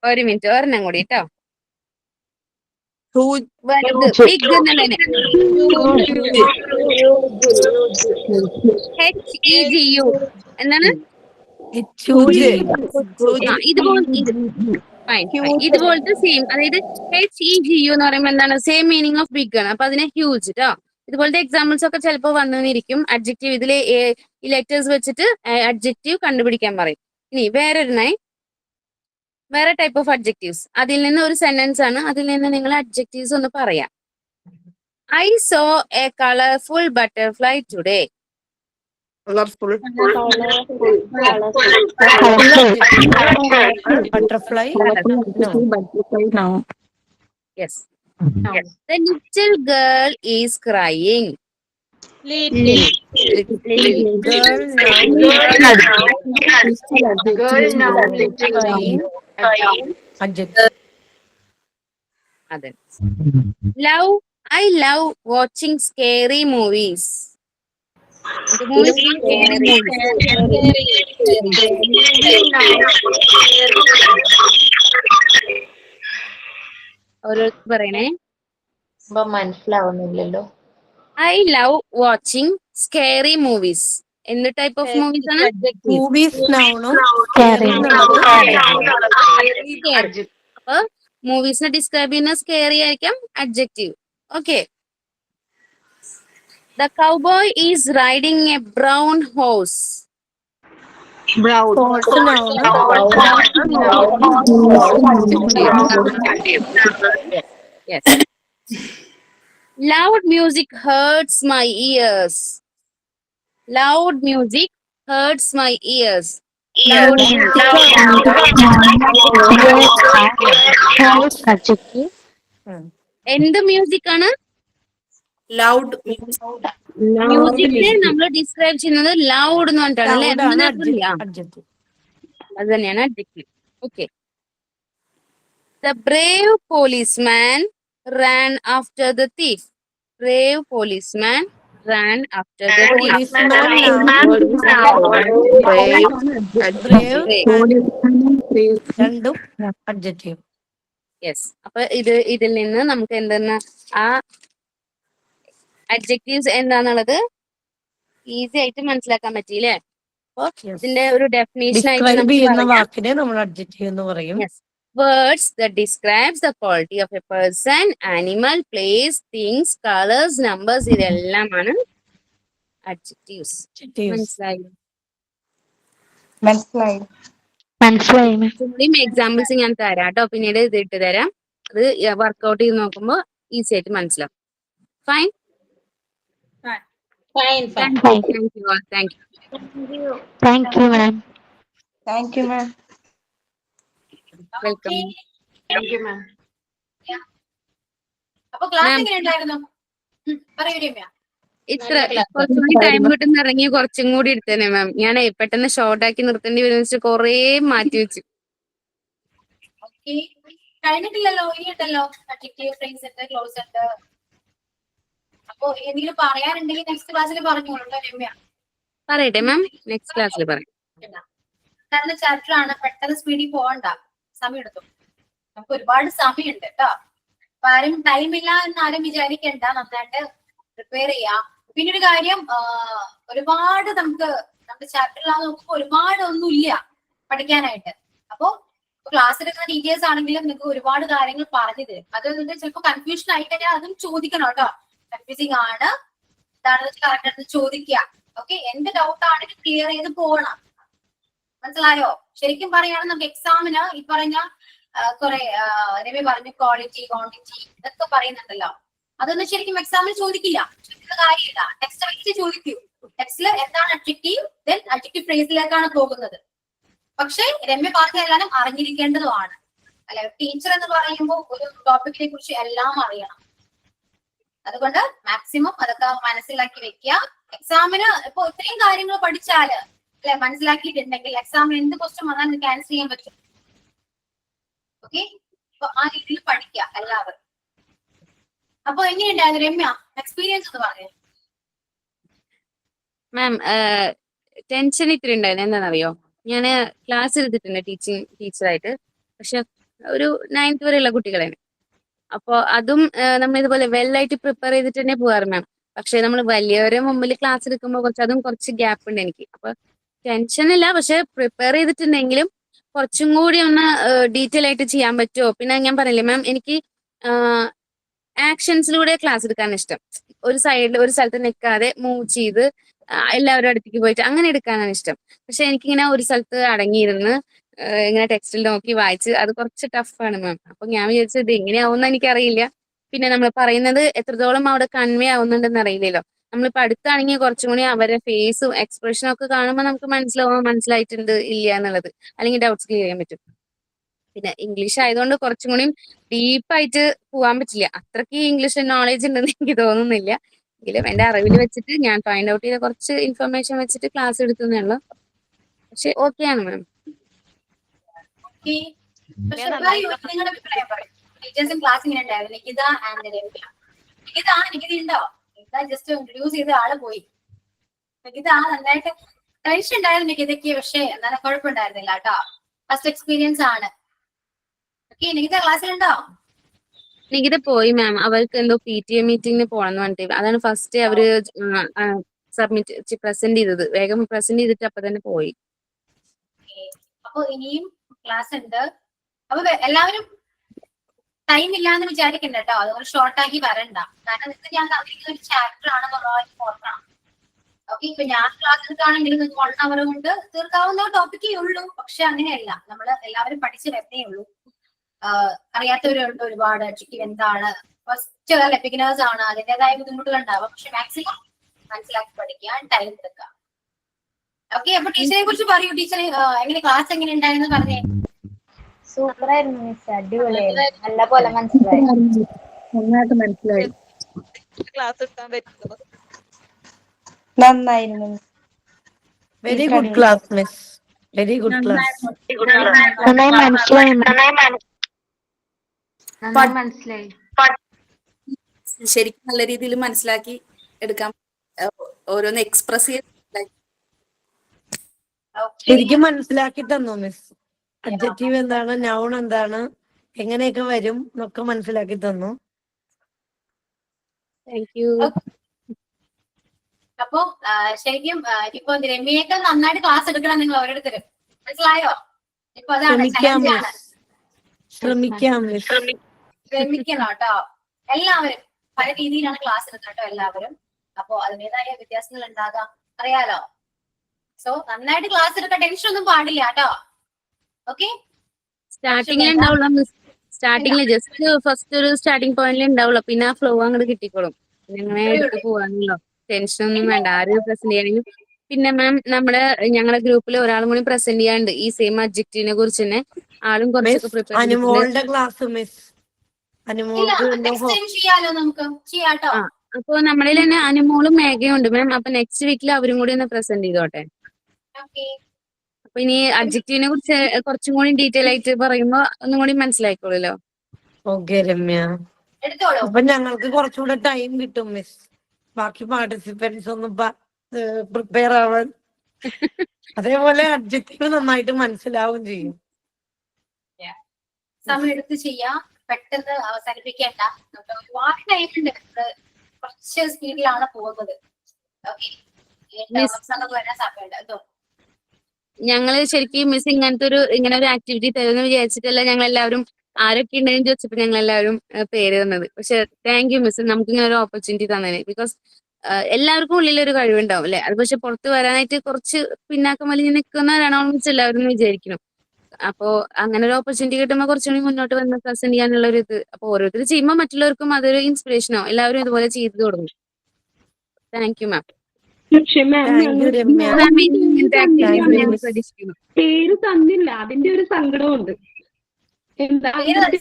ഒരു മിനിറ്റ്, ഒരെണ്ണം കൂടി കേട്ടോ. ബിഗ് എന്നുള്ളതിന് HEGU എന്താണ്? ഇതുപോലത്തെ സെയിം, അതായത് HEGU എന്ന് പറയുമ്പോൾ എന്താണ്, സെയിം മീനിങ് ഓഫ് ബിഗ് ആണ്. അപ്പൊ അതിനെ ഹ്യൂജ് കേട്ടോ. ഇതുപോലത്തെ എക്സാമ്പിൾസ് ഒക്കെ ചിലപ്പോൾ വന്നിരിക്കും. അഡ്ജക്റ്റീവ് ഇതിലെ ഈ ലെറ്റേഴ്സ് വെച്ചിട്ട് അഡ്ജക്റ്റീവ് കണ്ടുപിടിക്കാൻ പറയും. ഇനി വേറെ ടൈപ്പ് ഓഫ് അഡ്ജക്റ്റീവ്സ്, അതിൽ നിന്ന് ഒരു സെന്റൻസ് ആണ്, അതിൽ നിന്ന് നിങ്ങൾ അഡ്ജക്റ്റീവ്സ് ഒന്ന് പറയാം. I so A colourful butterfly today. Butterfly. Yes. The little girl is crying. I love watching scary movies. The movies are scary movies. പറയണേ, മനസ്സിലാവുന്നില്ലല്ലോ. I love watching scary movies. എന്ത് ടൈപ്പ് ഓഫ് മൂവീസ് ആണ്? അപ്പൊ മൂവീസിനെ ഡിസ്ക്രൈബ് ചെയ്യുന്ന സ്കേറി ആയിരിക്കാം adjective. Okay. The cowboy is riding a brown horse. Horse noun. Yes. Loud music hurts my ears. Loud music hurts my ears. Loud music. Adjective. എന്ത് മ്യൂസിക് ആണ്? ലൗഡ് മ്യൂസിക്കിനെ നമ്മൾ ഡിസ്ക്രൈബ് ചെയ്യുന്നത് ലൗഡ് എന്ന് പറഞ്ഞിട്ടാണ് അല്ലെ? ആണ് adjective. അത് തന്നെയാണ് adjective. Okay. The brave policeman ran after the thief. Brave policeman ran after the thief. രണ്ടും അഡ്ജക്റ്റീവ്. യെസ്. അപ്പൊ ഇതിൽ നിന്ന് നമുക്ക് എന്തെന്ന് ആ അഡ്ജക്റ്റീവ്സ് എന്താന്നുള്ളത് ഈസി ആയിട്ട് മനസ്സിലാക്കാൻ പറ്റിയില്ലേ? അപ്പൊ ഇതിന്റെ ഒരു ഡെഫിനേഷൻ ആയിട്ട് ഡിസ്ക്രൈബ് നമുക്ക് ചെയ്യുന്ന പറയാം. വാക്കിനെ നമ്മൾ അഡ്ജക്റ്റീവ് എന്ന് പറയും. Yes. Words that describes the quality of a person, animal, place, things, colors, numbers ഇതെല്ലാമാണ് adjectives. മനസ്സിലായി? എക്സാമ്പിൾസ് ഞാൻ തരാം കേട്ടോ, പിന്നീട് ഇത് ഇട്ട് തരാം. അത് വർക്ക്ഔട്ട് ചെയ്ത് നോക്കുമ്പോ ഈസി ആയിട്ട് മനസ്സിലാവും. Fine. Thank you all. Thank you. Thank you, ma'am. Welcome. അപ്പൊ ക്ലാസ് Ma'am. എങ്ങനെ ഉണ്ടായിരുന്നു? പറയൂ രമ്യ. ഇത്ര കുറച്ചുകൂടി ടൈം കിട്ടുന്ന ഇറങ്ങി കുറച്ചും കൂടി എടുത്തേനെ മാം. ഞാൻ പെട്ടെന്ന് ഷോർട്ട് ആക്കി നിർത്തേണ്ടി വരുന്ന കൊറേ മാറ്റി വെച്ചു. ഓക്കെ, കഴിഞ്ഞിട്ടില്ലല്ലോ, ഇനി ഉണ്ടല്ലോ. അഡ്ജക്റ്റീവ്, ഫ്രേസ് ഉണ്ട്, ക്ലോസ് ഉണ്ട്. അപ്പൊ എന്തെങ്കിലും പറയാനുണ്ടെങ്കിൽ നെക്സ്റ്റ് ക്ലാസ്സിൽ പറഞ്ഞോളൂ കേട്ടോ രമ്യ. പറയട്ടെ മാം, നെക്സ്റ്റ് ക്ലാസ്സിൽ പറയാം. നല്ല ചാപ്റ്റർ ആണ്, പെട്ടെന്ന് സ്പീഡിൽ പോകണ്ട, സമയം എടുത്തു. നമുക്ക് ഒരുപാട് സമയമുണ്ട് കേട്ടോ. അപ്പൊ ആരും ടൈമില്ല എന്ന് ആരും വിചാരിക്കണ്ട, നന്നായിട്ട് പ്രിപ്പയർ ചെയ്യാം. പിന്നെ ഒരു കാര്യം, ഒരുപാട് നമ്മുടെ ചാപ്റ്ററിലാന്ന് നോക്കുമ്പോൾ ഒരുപാട് ഒന്നും ഇല്ല പഠിക്കാനായിട്ട്. അപ്പോ ക്ലാസ് എടുക്കുന്ന ടീച്ചേഴ്സ് ആണെങ്കിലും നിങ്ങൾക്ക് ഒരുപാട് കാര്യങ്ങൾ പറഞ്ഞു തരും. അത് നിങ്ങൾക്ക് ചിലപ്പോൾ കൺഫ്യൂഷൻ ആയി കഴിഞ്ഞാൽ അതും ചോദിക്കണം കേട്ടോ. കൺഫ്യൂസിങ് ആണ്, ഇതാണെന്ന് വെച്ചാൽ കറക്റ്റ് ആയിട്ട് ചോദിക്കുക. ഓക്കെ, എന്ത് ഡൗട്ട് ആണെങ്കിൽ ക്ലിയർ ചെയ്ത് പോകണം. മനസ്സിലായോ? ശരിക്കും പറയുകയാണെങ്കിൽ നമുക്ക് എക്സാമിന് ഈ പറഞ്ഞ കുറെ രവി പറഞ്ഞു ക്വാളിറ്റി, ക്വാണ്ടിറ്റി ഇതൊക്കെ പറയുന്നുണ്ടല്ലോ. അതൊന്നും ശരിക്കും എക്സാമിൽ ചോദിക്കില്ല, ചോദിക്കുന്ന കാര്യമില്ല. ടെക്സ്റ്റ് വെച്ച് ചോദിക്കൂ. ടെക്സ്റ്റിൽ എന്താണ് അഡ്ജക്റ്റീവ്, ദെൻ അഡ്ജക്റ്റീവ് ഫ്രേസിലേക്കാണ് പോകുന്നത്. പക്ഷെ രമ്യ പറഞ്ഞ എല്ലാവരും അറിഞ്ഞിരിക്കേണ്ടതുമാണ്. അല്ലെ, ടീച്ചർ എന്ന് പറയുമ്പോൾ ഒരു ടോപ്പിക്കിനെ കുറിച്ച് എല്ലാം അറിയണം. അതുകൊണ്ട് മാക്സിമം അതൊക്കെ മനസ്സിലാക്കി വെക്കുക. എക്സാമിന് ഇപ്പൊ ഇത്രയും കാര്യങ്ങൾ പഠിച്ചാല് അല്ലെ, മനസ്സിലാക്കിയിട്ടുണ്ടെങ്കിൽ എക്സാമിന് എന്ത് ക്വസ്റ്റ്യൻ വന്നാൽ നിങ്ങൾക്ക് ആൻസർ ചെയ്യാൻ പറ്റും. ഓക്കെ, അപ്പൊ ആ രീതിയിൽ പഠിക്കുക എല്ലാവരും. അപ്പൊ എങ്ങനെയുണ്ടായിരുന്നു രമ്യ എക്സ്പീരിയൻസ് എന്ന് പറഞ്ഞു? മാം, ടെൻഷൻ ഇത്തിരി ഉണ്ടായിരുന്നു. എന്താണെന്നറിയോ, ഞാൻ ക്ലാസ് എടുത്തിട്ടുണ്ട് ടീച്ചറായിട്ട്. പക്ഷെ ഒരു 9th വരെയുള്ള കുട്ടികളാണ്. അപ്പോൾ അതും നമ്മൾ ഇതുപോലെ വെല്ലായിട്ട് പ്രിപ്പയർ ചെയ്തിട്ട് തന്നെ പോകാറ് മാം. പക്ഷെ നമ്മൾ വലിയവരെ മുമ്പിൽ ക്ലാസ് എടുക്കുമ്പോൾ കുറച്ച് ഗ്യാപ്പ് ഉണ്ട് എനിക്ക്. അപ്പൊ ടെൻഷൻ ഇല്ല, പക്ഷെ പ്രിപ്പയർ ചെയ്തിട്ടുണ്ടെങ്കിലും കുറച്ചും കൂടി ഒന്ന് ഡീറ്റെയിൽ ആയിട്ട് ചെയ്യാൻ പറ്റുമോ? പിന്നെ ഞാൻ പറഞ്ഞില്ലേ മാം, എനിക്ക് ആക്ഷൻസിലൂടെ ക്ലാസ് എടുക്കാൻ ഇഷ്ടം. ഒരു സ്ഥലത്ത് നിൽക്കാതെ മൂവ് ചെയ്ത് എല്ലാവരും അടുത്തേക്ക് പോയിട്ട് അങ്ങനെ എടുക്കാനാണ് ഇഷ്ടം. പക്ഷെ എനിക്കിങ്ങനെ ഒരു സ്ഥലത്ത് അടങ്ങിയിരുന്ന് ഇങ്ങനെ ടെക്സ്റ്റിൽ നോക്കി വായിച്ച് അത് കുറച്ച് ടഫാണ് മാം. അപ്പൊ ഞാൻ വിചാരിച്ചത് ഇത് എങ്ങനെയാവുമെന്ന് എനിക്കറിയില്ല. പിന്നെ നമ്മൾ പറയുന്നത് എത്രത്തോളം അവിടെ കൺവേ ആവുന്നുണ്ടെന്ന് അറിയില്ലല്ലോ. നമ്മളിപ്പോ അടുത്താണെങ്കിൽ കുറച്ചും കൂടി അവരുടെ ഫേസും എക്സ്പ്രഷനും ഒക്കെ കാണുമ്പോൾ നമുക്ക് മനസ്സിലായിട്ടുണ്ട് ഇല്ല എന്നുള്ളത്, അല്ലെങ്കിൽ ഡൗട്ട്സ് ക്ലിയർ ചെയ്യാൻ പറ്റും. പിന്നെ ഇംഗ്ലീഷ് ആയതുകൊണ്ട് കുറച്ചും കൂടി ഡീപ്പായിട്ട് പോകാൻ പറ്റില്ല. അത്രയ്ക്ക് ഇംഗ്ലീഷ് നോളേജ് ഉണ്ടെന്ന് എനിക്ക് തോന്നുന്നില്ല. എങ്കിലും എന്റെ അറിവിൽ വെച്ചിട്ട് ഞാൻ ഫൈൻഡ് ഔട്ട് ചെയ്ത കുറച്ച് ഇൻഫർമേഷൻ വെച്ചിട്ട് ക്ലാസ് എടുക്കുന്നേ ഉള്ളൂ. പക്ഷെ ഓക്കെ ആണ് മാം. നിങ്ങളുടെ അഭിപ്രായം പറയും. ടീച്ചേഴ്സും ക്ലാസ് ഇങ്ങനെ ഉണ്ടായിരുന്നു. നികിത ആൻഡ് രമ്യ. നികിത ഉണ്ടോ? നികിത ജസ്റ്റ് ഇൻട്രൊഡ്യൂസ് ചെയ്ത ആള് പോയി. നികിത നന്നായിട്ട് ടെൻഷൻ ഉണ്ടായിരുന്നു നികിതയ്ക്ക്, പക്ഷെ എന്നാലും കുഴപ്പമുണ്ടായിരുന്നില്ല കേട്ടോ. ഫസ്റ്റ് എക്സ്പീരിയൻസ് ആണ്. ഓക്കെ, നികിത ക്ലാസ്സിലുണ്ടോ? നികിത പോയി മാം. അവർക്ക് എന്തോ PTA മീറ്റിംഗിന് പോകണമെന്ന് പറഞ്ഞിട്ട് അതാണ് ഫസ്റ്റ് അവര് പ്രസന്റ് ചെയ്തത്. വേഗം പ്രസന്റ് ചെയ്തിട്ട് അപ്പൊ തന്നെ പോയി. അപ്പൊ ഇനിയും ക്ലാസ് ഉണ്ട്. അപ്പൊ എല്ലാവരും ടൈം ഇല്ലാന്ന് വിചാരിക്കണ്ട കേട്ടോ, അതുകൊണ്ട് ഷോർട്ട് ആക്കി വരണ്ട. കാരണം നിങ്ങൾക്ക് ഞാൻ തന്നിരിക്കുന്ന ഒരു ചാപ്റ്റർ ആണെന്നുള്ളത് ഓർക്കണം. ഓക്കെ, ഇപ്പൊ ഞാൻ ക്ലാസ് എടുക്കുകയാണെങ്കിൽ നിങ്ങൾക്ക് 1 hour കൊണ്ട് തീർക്കാവുന്ന ടോപ്പിക്കേ ഉള്ളൂ. പക്ഷെ അങ്ങനെയല്ല, നമ്മൾ എല്ലാവരും പഠിച്ചു വരുന്നേ ഉള്ളൂ. അറിയാത്തവരുണ്ട് ഒരുപാട്. അഡ്ജക്റ്റീവ് എന്താണ്, ഫസ്റ്റ് ബിഗിനേഴ്സ് ആണ്, അതിൻ്റെതായ ബുദ്ധിമുട്ടുകൾ ഉണ്ടാവും. പക്ഷെ മാക്സിമം മനസ്സിലാക്കി പഠിക്കാൻ ടൈം എടുക്കുക. ഓക്കെ, അപ്പൊ ടീച്ചറെ കുറിച്ച് പറയൂ. ടീച്ചർ എങ്ങനെ ക്ലാസ് എങ്ങനെ ഉണ്ടായിരുന്നു പറഞ്ഞേ. സൂപ്പർ ആയിരുന്നു മിസ്, അടിപൊളിയായിരുന്നു, നല്ല പോലെ മനസ്സിലായി. നന്നായിട്ട് മനസ്സിലായി. ക്ലാസ് എടുക്കാൻ പറ്റുന്നത് നന്നായിരുന്നു. Very good class miss, very good class. നന്നായി മനസ്സിലായി. മനസ്സിലായി. ശരിക്കും നല്ല രീതിയിൽ മനസ്സിലാക്കി എടുക്കാൻ, ഓരോന്ന് എക്സ്പ്രസ് ചെയ്ത് ശരിക്കും മനസ്സിലാക്കി തന്നു മിസ്. അഡ്ജക്റ്റീവ് എന്താണ്, നൗൺ എന്താണ്, എങ്ങനെയൊക്കെ വരും എന്നൊക്കെ മനസ്സിലാക്കി തന്നു. Thank you. അപ്പൊ ശരിക്കും ഇപ്പൊ രമ്യയേക്കാൾ നന്നായിട്ട് ക്ലാസ് എടുക്കണം നിങ്ങൾ ഓരോരുത്തരും, മനസ്സിലായോ? ഇപ്പൊ അതാണ് ശ്രമിക്കാം challenge ആണ്. മിസ്, ശ്രമിക്കാം മിസ്. ശ്രമിക്കണം കേട്ടോ എല്ലാവരും. പല രീതിയിലാണ് ക്ലാസ് എടുക്കുക കേട്ടോ എല്ലാവരും. അപ്പൊ അതിൻ്റെതായ വ്യത്യാസങ്ങൾ ഉണ്ടാകാം, അറിയാലോ. സോ നന്നായിട്ട് ക്ലാസ് എടുക്കാൻ ടെൻഷൻ ഒന്നും പാടില്ല കേട്ടോ. ഓക്കെ, സ്റ്റാർട്ടിങ്ങിൽ ഉണ്ടാവുള്ള മിസ്, സ്റ്റാർട്ടിങ്ങിൽ ജസ്റ്റ് ഫസ്റ്റ് ഒരു സ്റ്റാർട്ടിങ് പോയിന്റിൽ ഉണ്ടാവുള്ളൂ. പിന്നെ ആ ഫ്ലോ അങ്ങോട്ട് കിട്ടിക്കോളും. പിന്നെ അങ്ങനെ എടുത്ത് പോവാനല്ലോ, ടെൻഷൻ ഒന്നും വേണ്ട. ആരും പ്രസന്റ് ചെയ്യണമെങ്കിൽ. പിന്നെ മാം ഞങ്ങളുടെ ഗ്രൂപ്പിൽ ഒരാളും കൂടി പ്രസന്റ് ചെയ്യാണ്ട് ഈ സെയിം അഡ്ജക്റ്റീവിനെ കുറിച്ച് തന്നെ. ആളും കുറച്ചൊക്കെ പ്രിപ്പയർ ചെയ്തിട്ടുണ്ട്. അനുമോളുടെ ക്ലാസ് മിസ്, ഇല്ല അനുമോൾക്ക് നെക്സ്റ്റ് ടൈം ചെയ്യാലോ, നമുക്ക് ചെയ്യാട്ടോ. ആ, അപ്പൊ നമ്മുടെ തന്നെ അനുമോളും മേഘയും ഉണ്ട് മാം. അപ്പൊ നെക്സ്റ്റ് വീക്കിൽ അവരും കൂടി ഒന്ന് പ്രസന്റ് ചെയ്തോട്ടെ. ഓക്കെ, അപ്പൊ ഇനി അഡ്ജക്റ്റീവിനെ കുറിച്ച് കുറച്ചും കൂടി ഡീറ്റെയിൽ ആയിട്ട് പറയുമ്പോ ഒന്നും കൂടി മനസ്സിലായിക്കോളൂല്ലോ. ഓക്കെ രമ്യ. എടുത്തോളൂ. അപ്പൊ ഞങ്ങൾക്ക് കുറച്ചുകൂടെ ടൈം കിട്ടും മിസ്, ബാക്കി പാർട്ടിസിപ്പൻസ് ഒന്ന് പ്രിപ്പയർ ആവാൻ. അതേപോലെ അഡ്ജക്റ്റീവ് നന്നായിട്ട് മനസ്സിലാവും ചെയ്യും. സമയം എടുത്ത് ചെയ്യാം, പെട്ടെന്ന് അവസാനിപ്പിക്കേണ്ട. നമുക്ക് ഒരുപാട് ടൈം ഉണ്ട്, കുറച്ച് സ്പീഡിലാണ് പോകുന്നത്. ഓക്കെ, വരാൻ സമയമുണ്ട്. എന്തോ ഞങ്ങള് ശരിക്കും മിസ് ഇങ്ങനെ ഒരു ആക്ടിവിറ്റി തരുമെന്ന് വിചാരിച്ചിട്ടല്ല ഞങ്ങൾ എല്ലാവരും ആരൊക്കെ ഉണ്ടെന്ന് ചോദിച്ചപ്പോ ഞങ്ങൾ എല്ലാവരും പേര് തന്നത്. പക്ഷെ താങ്ക് യു മിസ്, നമുക്ക് ഇങ്ങനെ ഒരു ഓപ്പർച്യൂണിറ്റി തന്നതിന്. ബിക്കോസ് എല്ലാവർക്കും ഉള്ളിലൊരു കഴിവുണ്ടാവും അല്ലെ, അത് പക്ഷെ പുറത്ത് വരാനായിട്ട് കുറച്ച് പിന്നാക്കം വലിഞ്ഞ് നിൽക്കുന്നവരാണോ മിസ് എല്ലാവരും എന്ന് വിചാരിക്കണം. അപ്പോ അങ്ങനെ ഒരു ഓപ്പർച്യൂണിറ്റി കിട്ടുമ്പോൾ കുറച്ചുകൂടി മുന്നോട്ട് വന്ന് പ്രസന്റ് ചെയ്യാനുള്ള ഒരു ഇത്. അപ്പൊ ഓരോരുത്തർ ചെയ്യുമ്പോൾ മറ്റുള്ളവർക്കും അതൊരു ഇൻസ്പിറേഷനോ, എല്ലാവരും ഇതുപോലെ ചെയ്തു തുടങ്ങും. Thank you ma'am. Thank you Ramya. പ്രതീക്ഷിക്കുന്നു. പേര് തന്നില്ല, അതിന്റെ ഒരു സങ്കടമുണ്ട്. എന്താ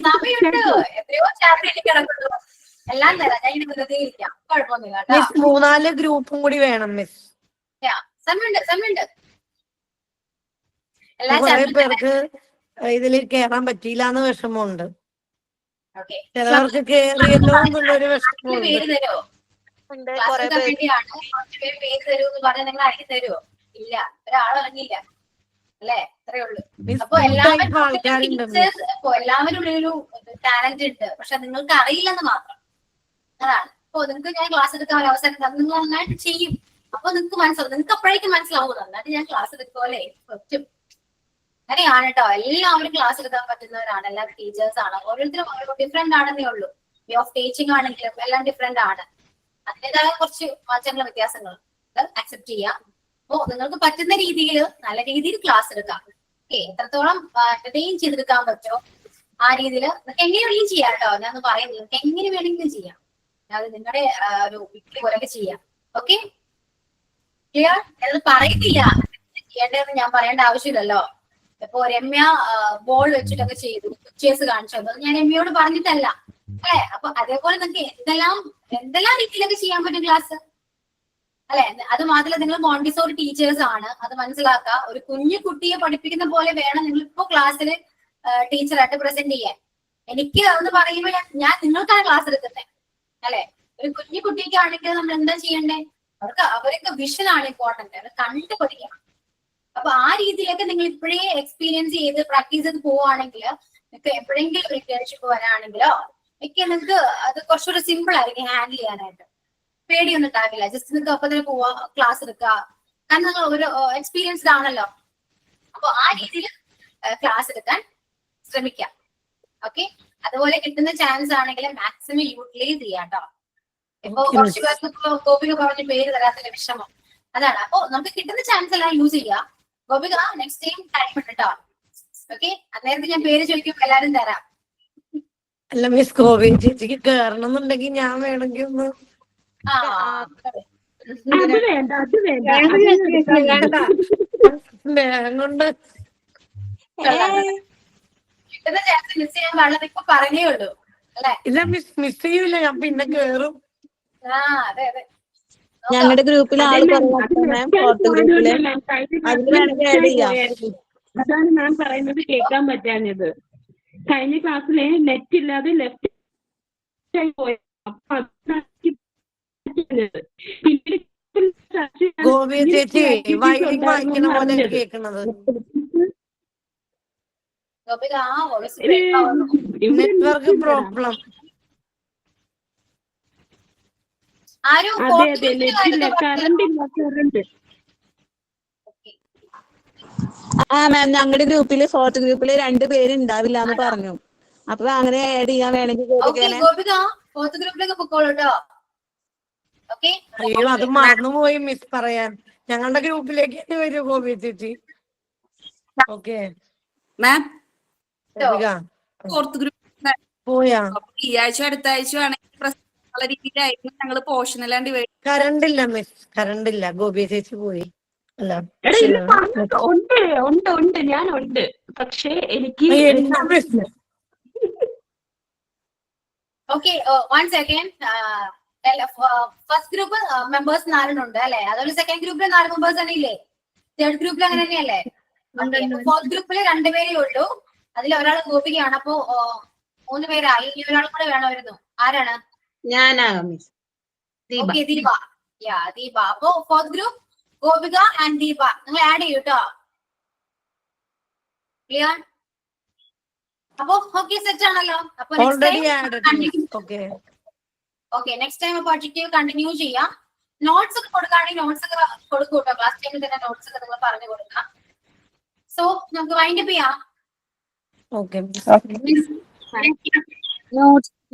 സമയമുണ്ട്, എത്രയോ ചാപ്റ്റർ എനിക്ക് കിടക്കുന്നു. എല്ലാം തരാം, ഞാൻ ഇനി വെറുതെ ഇരിക്കാം, കുഴപ്പമൊന്നുമില്ല കേട്ടോ. മിസ് 3-4 ഗ്രൂപ്പും കൂടി വേണം മിസ്. സമയമുണ്ട്. എല്ലാ കുറെ ചാപ്റ്ററും പേർക്ക് ഇതിൽ കേറാൻ പറ്റിയില്ലാന്ന് വിഷമമുണ്ട്. ഓക്കെ, ചിലവർക്ക് കേറിയല്ലോ എന്നുള്ളൊരു വിഷമമുണ്ട്. പേര് തരുമോ? ക്ലാസ് എടുക്കാൻ വേണ്ടിയാണ് കുറച്ച് പേര് തരൂ എന്ന് പറഞ്ഞാൽ നിങ്ങൾ ആയിരിക്കും തരുമോ? ഇല്ല, ഒരാളും ഇറങ്ങിയില്ല അല്ലേ, അത്രേ ഉള്ളൂ. അപ്പൊ എല്ലാവരും ഒരു ടാലന്റ് ഉണ്ട്, പക്ഷെ നിങ്ങൾക്ക് അറിയില്ലെന്ന് മാത്രം. അതാണ്. അപ്പൊ നിങ്ങൾക്ക് ഞാൻ ക്ലാസ് എടുക്കാൻ ഒരു അവസരം തന്നു, നിങ്ങൾ നന്നായിട്ട് ചെയ്യും. അപ്പൊ നിങ്ങൾക്ക് മനസ്സിലാവും, നിങ്ങൾക്ക് അപ്പോഴേക്കും മനസ്സിലാവും നന്നായിട്ട് ഞാൻ ക്ലാസ് എടുക്കുമല്ലേ പറ്റും. അങ്ങനെയാണ് കേട്ടോ, എല്ലാവരും ക്ലാസ് എടുക്കാൻ പറ്റുന്നവരാണ്, എല്ലാ ടീച്ചേഴ്സ് ആണ്. ഓരോരുത്തരും ഓരോ ഡിഫറെന്റ് ആണെന്നേ ഉള്ളൂ. വേ ഓഫ് ടീച്ചിങ് ആണെങ്കിലും എല്ലാം ഡിഫറെന്റ് ആണ്. അതിൻ്റെതായ കുറച്ച് മാറ്റങ്ങളും വ്യത്യാസങ്ങളും അക്സെപ്റ്റ് ചെയ്യാം. അപ്പോ നിങ്ങൾക്ക് പറ്റുന്ന രീതിയിൽ നല്ല രീതിയിൽ ക്ലാസ് എടുക്കാം. ഓക്കെ, എത്രത്തോളം എന്റർടൈൻ ചെയ്തെടുക്കാൻ പറ്റുമോ ആ രീതിയിൽ നിങ്ങൾക്ക് എങ്ങനെ വേണമെങ്കിലും ചെയ്യാം കേട്ടോ. ഞാൻ പറയുന്നത് നിങ്ങൾക്ക് എങ്ങനെ വേണമെങ്കിലും ചെയ്യാം. അത് നിങ്ങളുടെ ഒരു വീട്ടിൽ പോലൊക്കെ ചെയ്യാം. Okay, clear? ഞാനത് പറയുന്നില്ല ചെയ്യേണ്ടതെന്ന് ഞാൻ പറയേണ്ട ആവശ്യമില്ലല്ലോ. ഇപ്പൊ രമ്യ ബോൾ വെച്ചിട്ടൊക്കെ ചെയ്തു, പിക്ചേഴ്സ് കാണിച്ചു തന്നു, ഞാൻ രമ്യയോട് പറഞ്ഞിട്ടല്ല അല്ലെ. അപ്പൊ അതേപോലെ നിങ്ങൾക്ക് എന്തെല്ലാം രീതിയിലൊക്കെ ചെയ്യാൻ പറ്റും ക്ലാസ് അല്ലെ. അത് മാത്രമല്ല, നിങ്ങൾ മോണ്ടിസോറി ടീച്ചേഴ്സ് ആണ്, അത് മനസ്സിലാക്കുക. ഒരു കുഞ്ഞു കുട്ടിയെ പഠിപ്പിക്കുന്ന പോലെ വേണം നിങ്ങൾ ഇപ്പോ ക്ലാസ്സിൽ ടീച്ചറായിട്ട് പ്രസന്റ് ചെയ്യാൻ. എനിക്ക് എന്ന് പറയുമ്പോൾ ഞാൻ നിങ്ങൾക്കാണ് ക്ലാസ് എടുക്കുന്നത് അല്ലെ. ഒരു കുഞ്ഞു കുട്ടിക്കാണെങ്കിൽ നമ്മൾ എന്താ ചെയ്യണ്ടേ? അവർക്ക് വിഷൻ ആണ് ഇമ്പോർട്ടന്റ്, അത് കണ്ടു പഠിക്കണം. അപ്പൊ ആ രീതിയിലൊക്കെ നിങ്ങൾ ഇപ്പോഴേ എക്സ്പീരിയൻസ് ചെയ്ത് പ്രാക്ടീസ് ചെയ്ത് പോവുകയാണെങ്കിൽ നിങ്ങൾക്ക് എപ്പോഴെങ്കിലും ഒരു ഇന്റേൺഷിപ്പ് വരാണെങ്കിലോ ഒക്കെ നിങ്ങൾക്ക് അത് കുറച്ചുകൂടെ സിമ്പിൾ ആയിരിക്കും ഹാൻഡിൽ ചെയ്യാനായിട്ട്. പേടിയൊന്നും ഉണ്ടാവില്ല. ജസ്റ്റ് നിങ്ങൾക്ക് ഒപ്പം തന്നെ പോവാ, ക്ലാസ് എടുക്കുക. കാരണം നിങ്ങൾ ഒരു എക്സ്പീരിയൻസ്ഡ് ആണല്ലോ. അപ്പൊ ആ രീതിയിൽ ക്ലാസ് എടുക്കാൻ ശ്രമിക്കാം. ഓക്കെ, അതുപോലെ കിട്ടുന്ന ചാൻസ് ആണെങ്കിൽ മാക്സിമം യൂട്ടിലൈസ് ചെയ്യാം കേട്ടോ. ഇപ്പൊ Okay, കുറച്ച് miss. പേർക്ക് ഗോപിക പറഞ്ഞ പേര് തരാത്ത വിഷമം അതാണ്. അപ്പൊ നമുക്ക് കിട്ടുന്ന ചാൻസ് എല്ലാം യൂസ് ചെയ്യാം. ഗോപിക നെക്സ്റ്റ് ടൈം ടൈം ഉണ്ട് കേട്ടോ. ഓക്കെ, അന്നേരത്തെ ഞാൻ പേര് ചോദിക്കുമ്പോ എല്ലാരും തരാം. അല്ല മിസ്, ഗോപി ചേച്ചിക്ക് കേറണം എന്നുണ്ടെങ്കിൽ ഞാൻ വേണമെങ്കിൽ ഒന്ന് ആ അത് വേണ്ട, അത് വേണ്ട. വേണ്ട സ്നേഹം കൊണ്ട് കിട്ടുന്ന ചാൻസ് മിസ് ചെയ്യാൻ പാടില്ല. ഇപ്പൊ പറഞ്ഞേ ഉള്ളൂ അല്ലെ? ഇല്ല മിസ് ചെയ്യൂല, ഞാൻ പിന്നെ കേറും. ആ അതെ അതെ. ഞങ്ങളുടെ ഗ്രൂപ്പിൽ ആള് കുറവാണ് മാം, ഫോർത്ത് ഗ്രൂപ്പില് അതിൽ വേണമെങ്കിൽ ആഡ് ചെയ്യാം. അതാണ് ഞാൻ പറയുന്നത് കേൾക്കാൻ പറ്റാഞ്ഞത്. കഴിഞ്ഞ ക്ലാസ്സിലെ നെറ്റ് ഇല്ലാതെ ലെഫ്റ്റ് പോയി. ഗോപി ചേച്ചി വയലിൻ വായിക്കണ പോലെ കേൾക്കണത്. ഗോപിക ആ വോയിസ് ബ്രേക്ക് ആവുന്നു. Network problem. ആരും അതെ അതെ, നെറ്റ് ഇല്ല, കറണ്ട് ഇല്ല, കറണ്ട്. ആ മാം, ഞങ്ങളുടെ ഗ്രൂപ്പില് ഫോർത്ത് ഗ്രൂപ്പില് 2 പേര് ഉണ്ടാവില്ല എന്ന് പറഞ്ഞു. അപ്പൊ അങ്ങനെ ആഡ് ചെയ്യാൻ വേണമെങ്കിൽ ഓക്കെ ഗോപിക ഫോർത്ത് ഗ്രൂപ്പിലേക്ക് പൊക്കോളൂ കേട്ടോ. ഓക്കെ, അയ്യോ അത് മറന്നുപോയി മിസ് പറയാൻ. ഞങ്ങളുടെ ഗ്രൂപ്പിലേക്ക് തന്നെ വരൂ ഗോപി ചേച്ചി. Okay ma'am Gopika fourth group പോയാ? ഈ ആഴ്ച അടുത്ത ആഴ്ച ആണെങ്കിൽ നല്ല രീതിയിലായിരുന്നു ഞങ്ങൾ പോർഷനെല്ലാം ഡിവൈഡ്. കറണ്ട് ഇല്ല മിസ്, കറണ്ട് ഇല്ല. ഗോപി ചേച്ചി പോയി. അല്ല ഉണ്ട് ഉണ്ട് ഉണ്ട്, ഞാൻ ഉണ്ട്. പക്ഷേ എനിക്ക് okay one second. First group members 4 ഉണ്ട് അല്ലെ? അതുപോലെ സെക്കൻഡ് ഗ്രൂപ്പിൽ 4 മെമ്പേഴ്സ് തന്നെ ഇല്ലേ? തേർഡ് ഗ്രൂപ്പിൽ അങ്ങനെ തന്നെയല്ലേ? ഫോർത്ത് ഗ്രൂപ്പിൽ 2 പേരേ ഉള്ളൂ. അതിൽ ഒരാൾ ഗോപികയാണ്. അപ്പോ 3 പേരായി. ഇനി ഒരാൾ കൂടെ വേണമായിരുന്നു. ആരാണ്? ഞാനാകാം മിസ്. ഓക്കെ, ദീപ. യാ ദീപ. അപ്പോ fourth group Gopika and Deepa നിങ്ങൾ ആഡ് ചെയ്യൂ കേട്ടോ. ക്ലിയർ? അപ്പൊ ഓക്കെ, സെറ്റ് ആണല്ലോ. അപ്പൊ already add. Okay okay, next time objective continue ചെയ്യാം. നോട്ട്സ് ഒക്കെ കൊടുക്കുകയാണെങ്കിൽ നോട്ട്സ് ഒക്കെ കൊടുക്കും കേട്ടോ. ക്ലാസ് ടൈമിൽ തന്നെ നോട്ട്സ് ഒക്കെ നിങ്ങൾ പറഞ്ഞു കൊടുക്കാം. സോ നമുക്ക് വൈൻഡ് അപ്പ് ചെയ്യാം. ഓക്കെ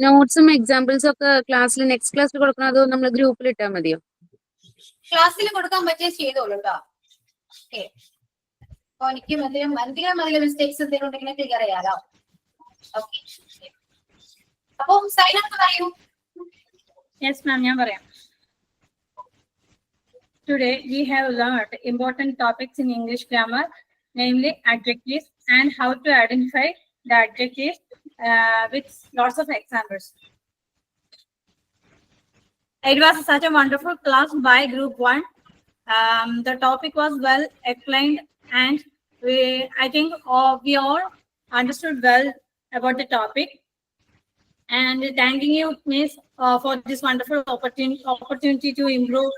നോട്ട്സും എക്സാമ്പിൾസും ഒക്കെ ക്ലാസ്സിൽ നെക്സ്റ്റ് ക്ലാസ്സിൽ കൊടുക്കണം, അതോ നമ്മൾ ഗ്രൂപ്പിൽ ഇട്ടാൽ മതിയോ? ക്ലാസ്സിൽ കൊടുക്കാൻ പറ്റിയ ചെയ്തോളൂ കേട്ടോ. ഓക്കെ, അപ്പൊ എനിക്ക് എന്തെങ്കിലും അതിലെ മിസ്റ്റേക്സ് എന്തെങ്കിലും ഉണ്ടെങ്കിൽ ക്ലിയർ ചെയ്യാലോ. ഓക്കെ, അപ്പൊ സൈൻ അപ്പ് പറയൂ. യെസ് മാം, ഞാൻ പറയാം. Today we have learned important topics in English grammar, namely adjectives and how to identify the adjectives with lots of examples. It was such a wonderful class by Group 1. The topic was well explained, and I think we all understood well about the topic. And thanking you, Miss, for this wonderful opportunity to improve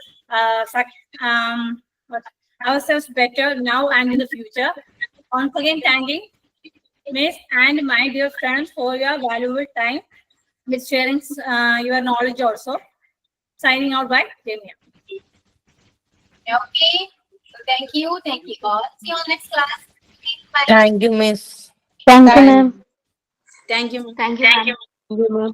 ourselves better now and in the future. Once again, thanking Miss and my dear friends for your valuable time with sharing your knowledge also. Signing out by Demia. Okay, so thank you all. See you on next class. Bye. Thank you miss. Thank you ma'am. Thank you. Thank you ma'am.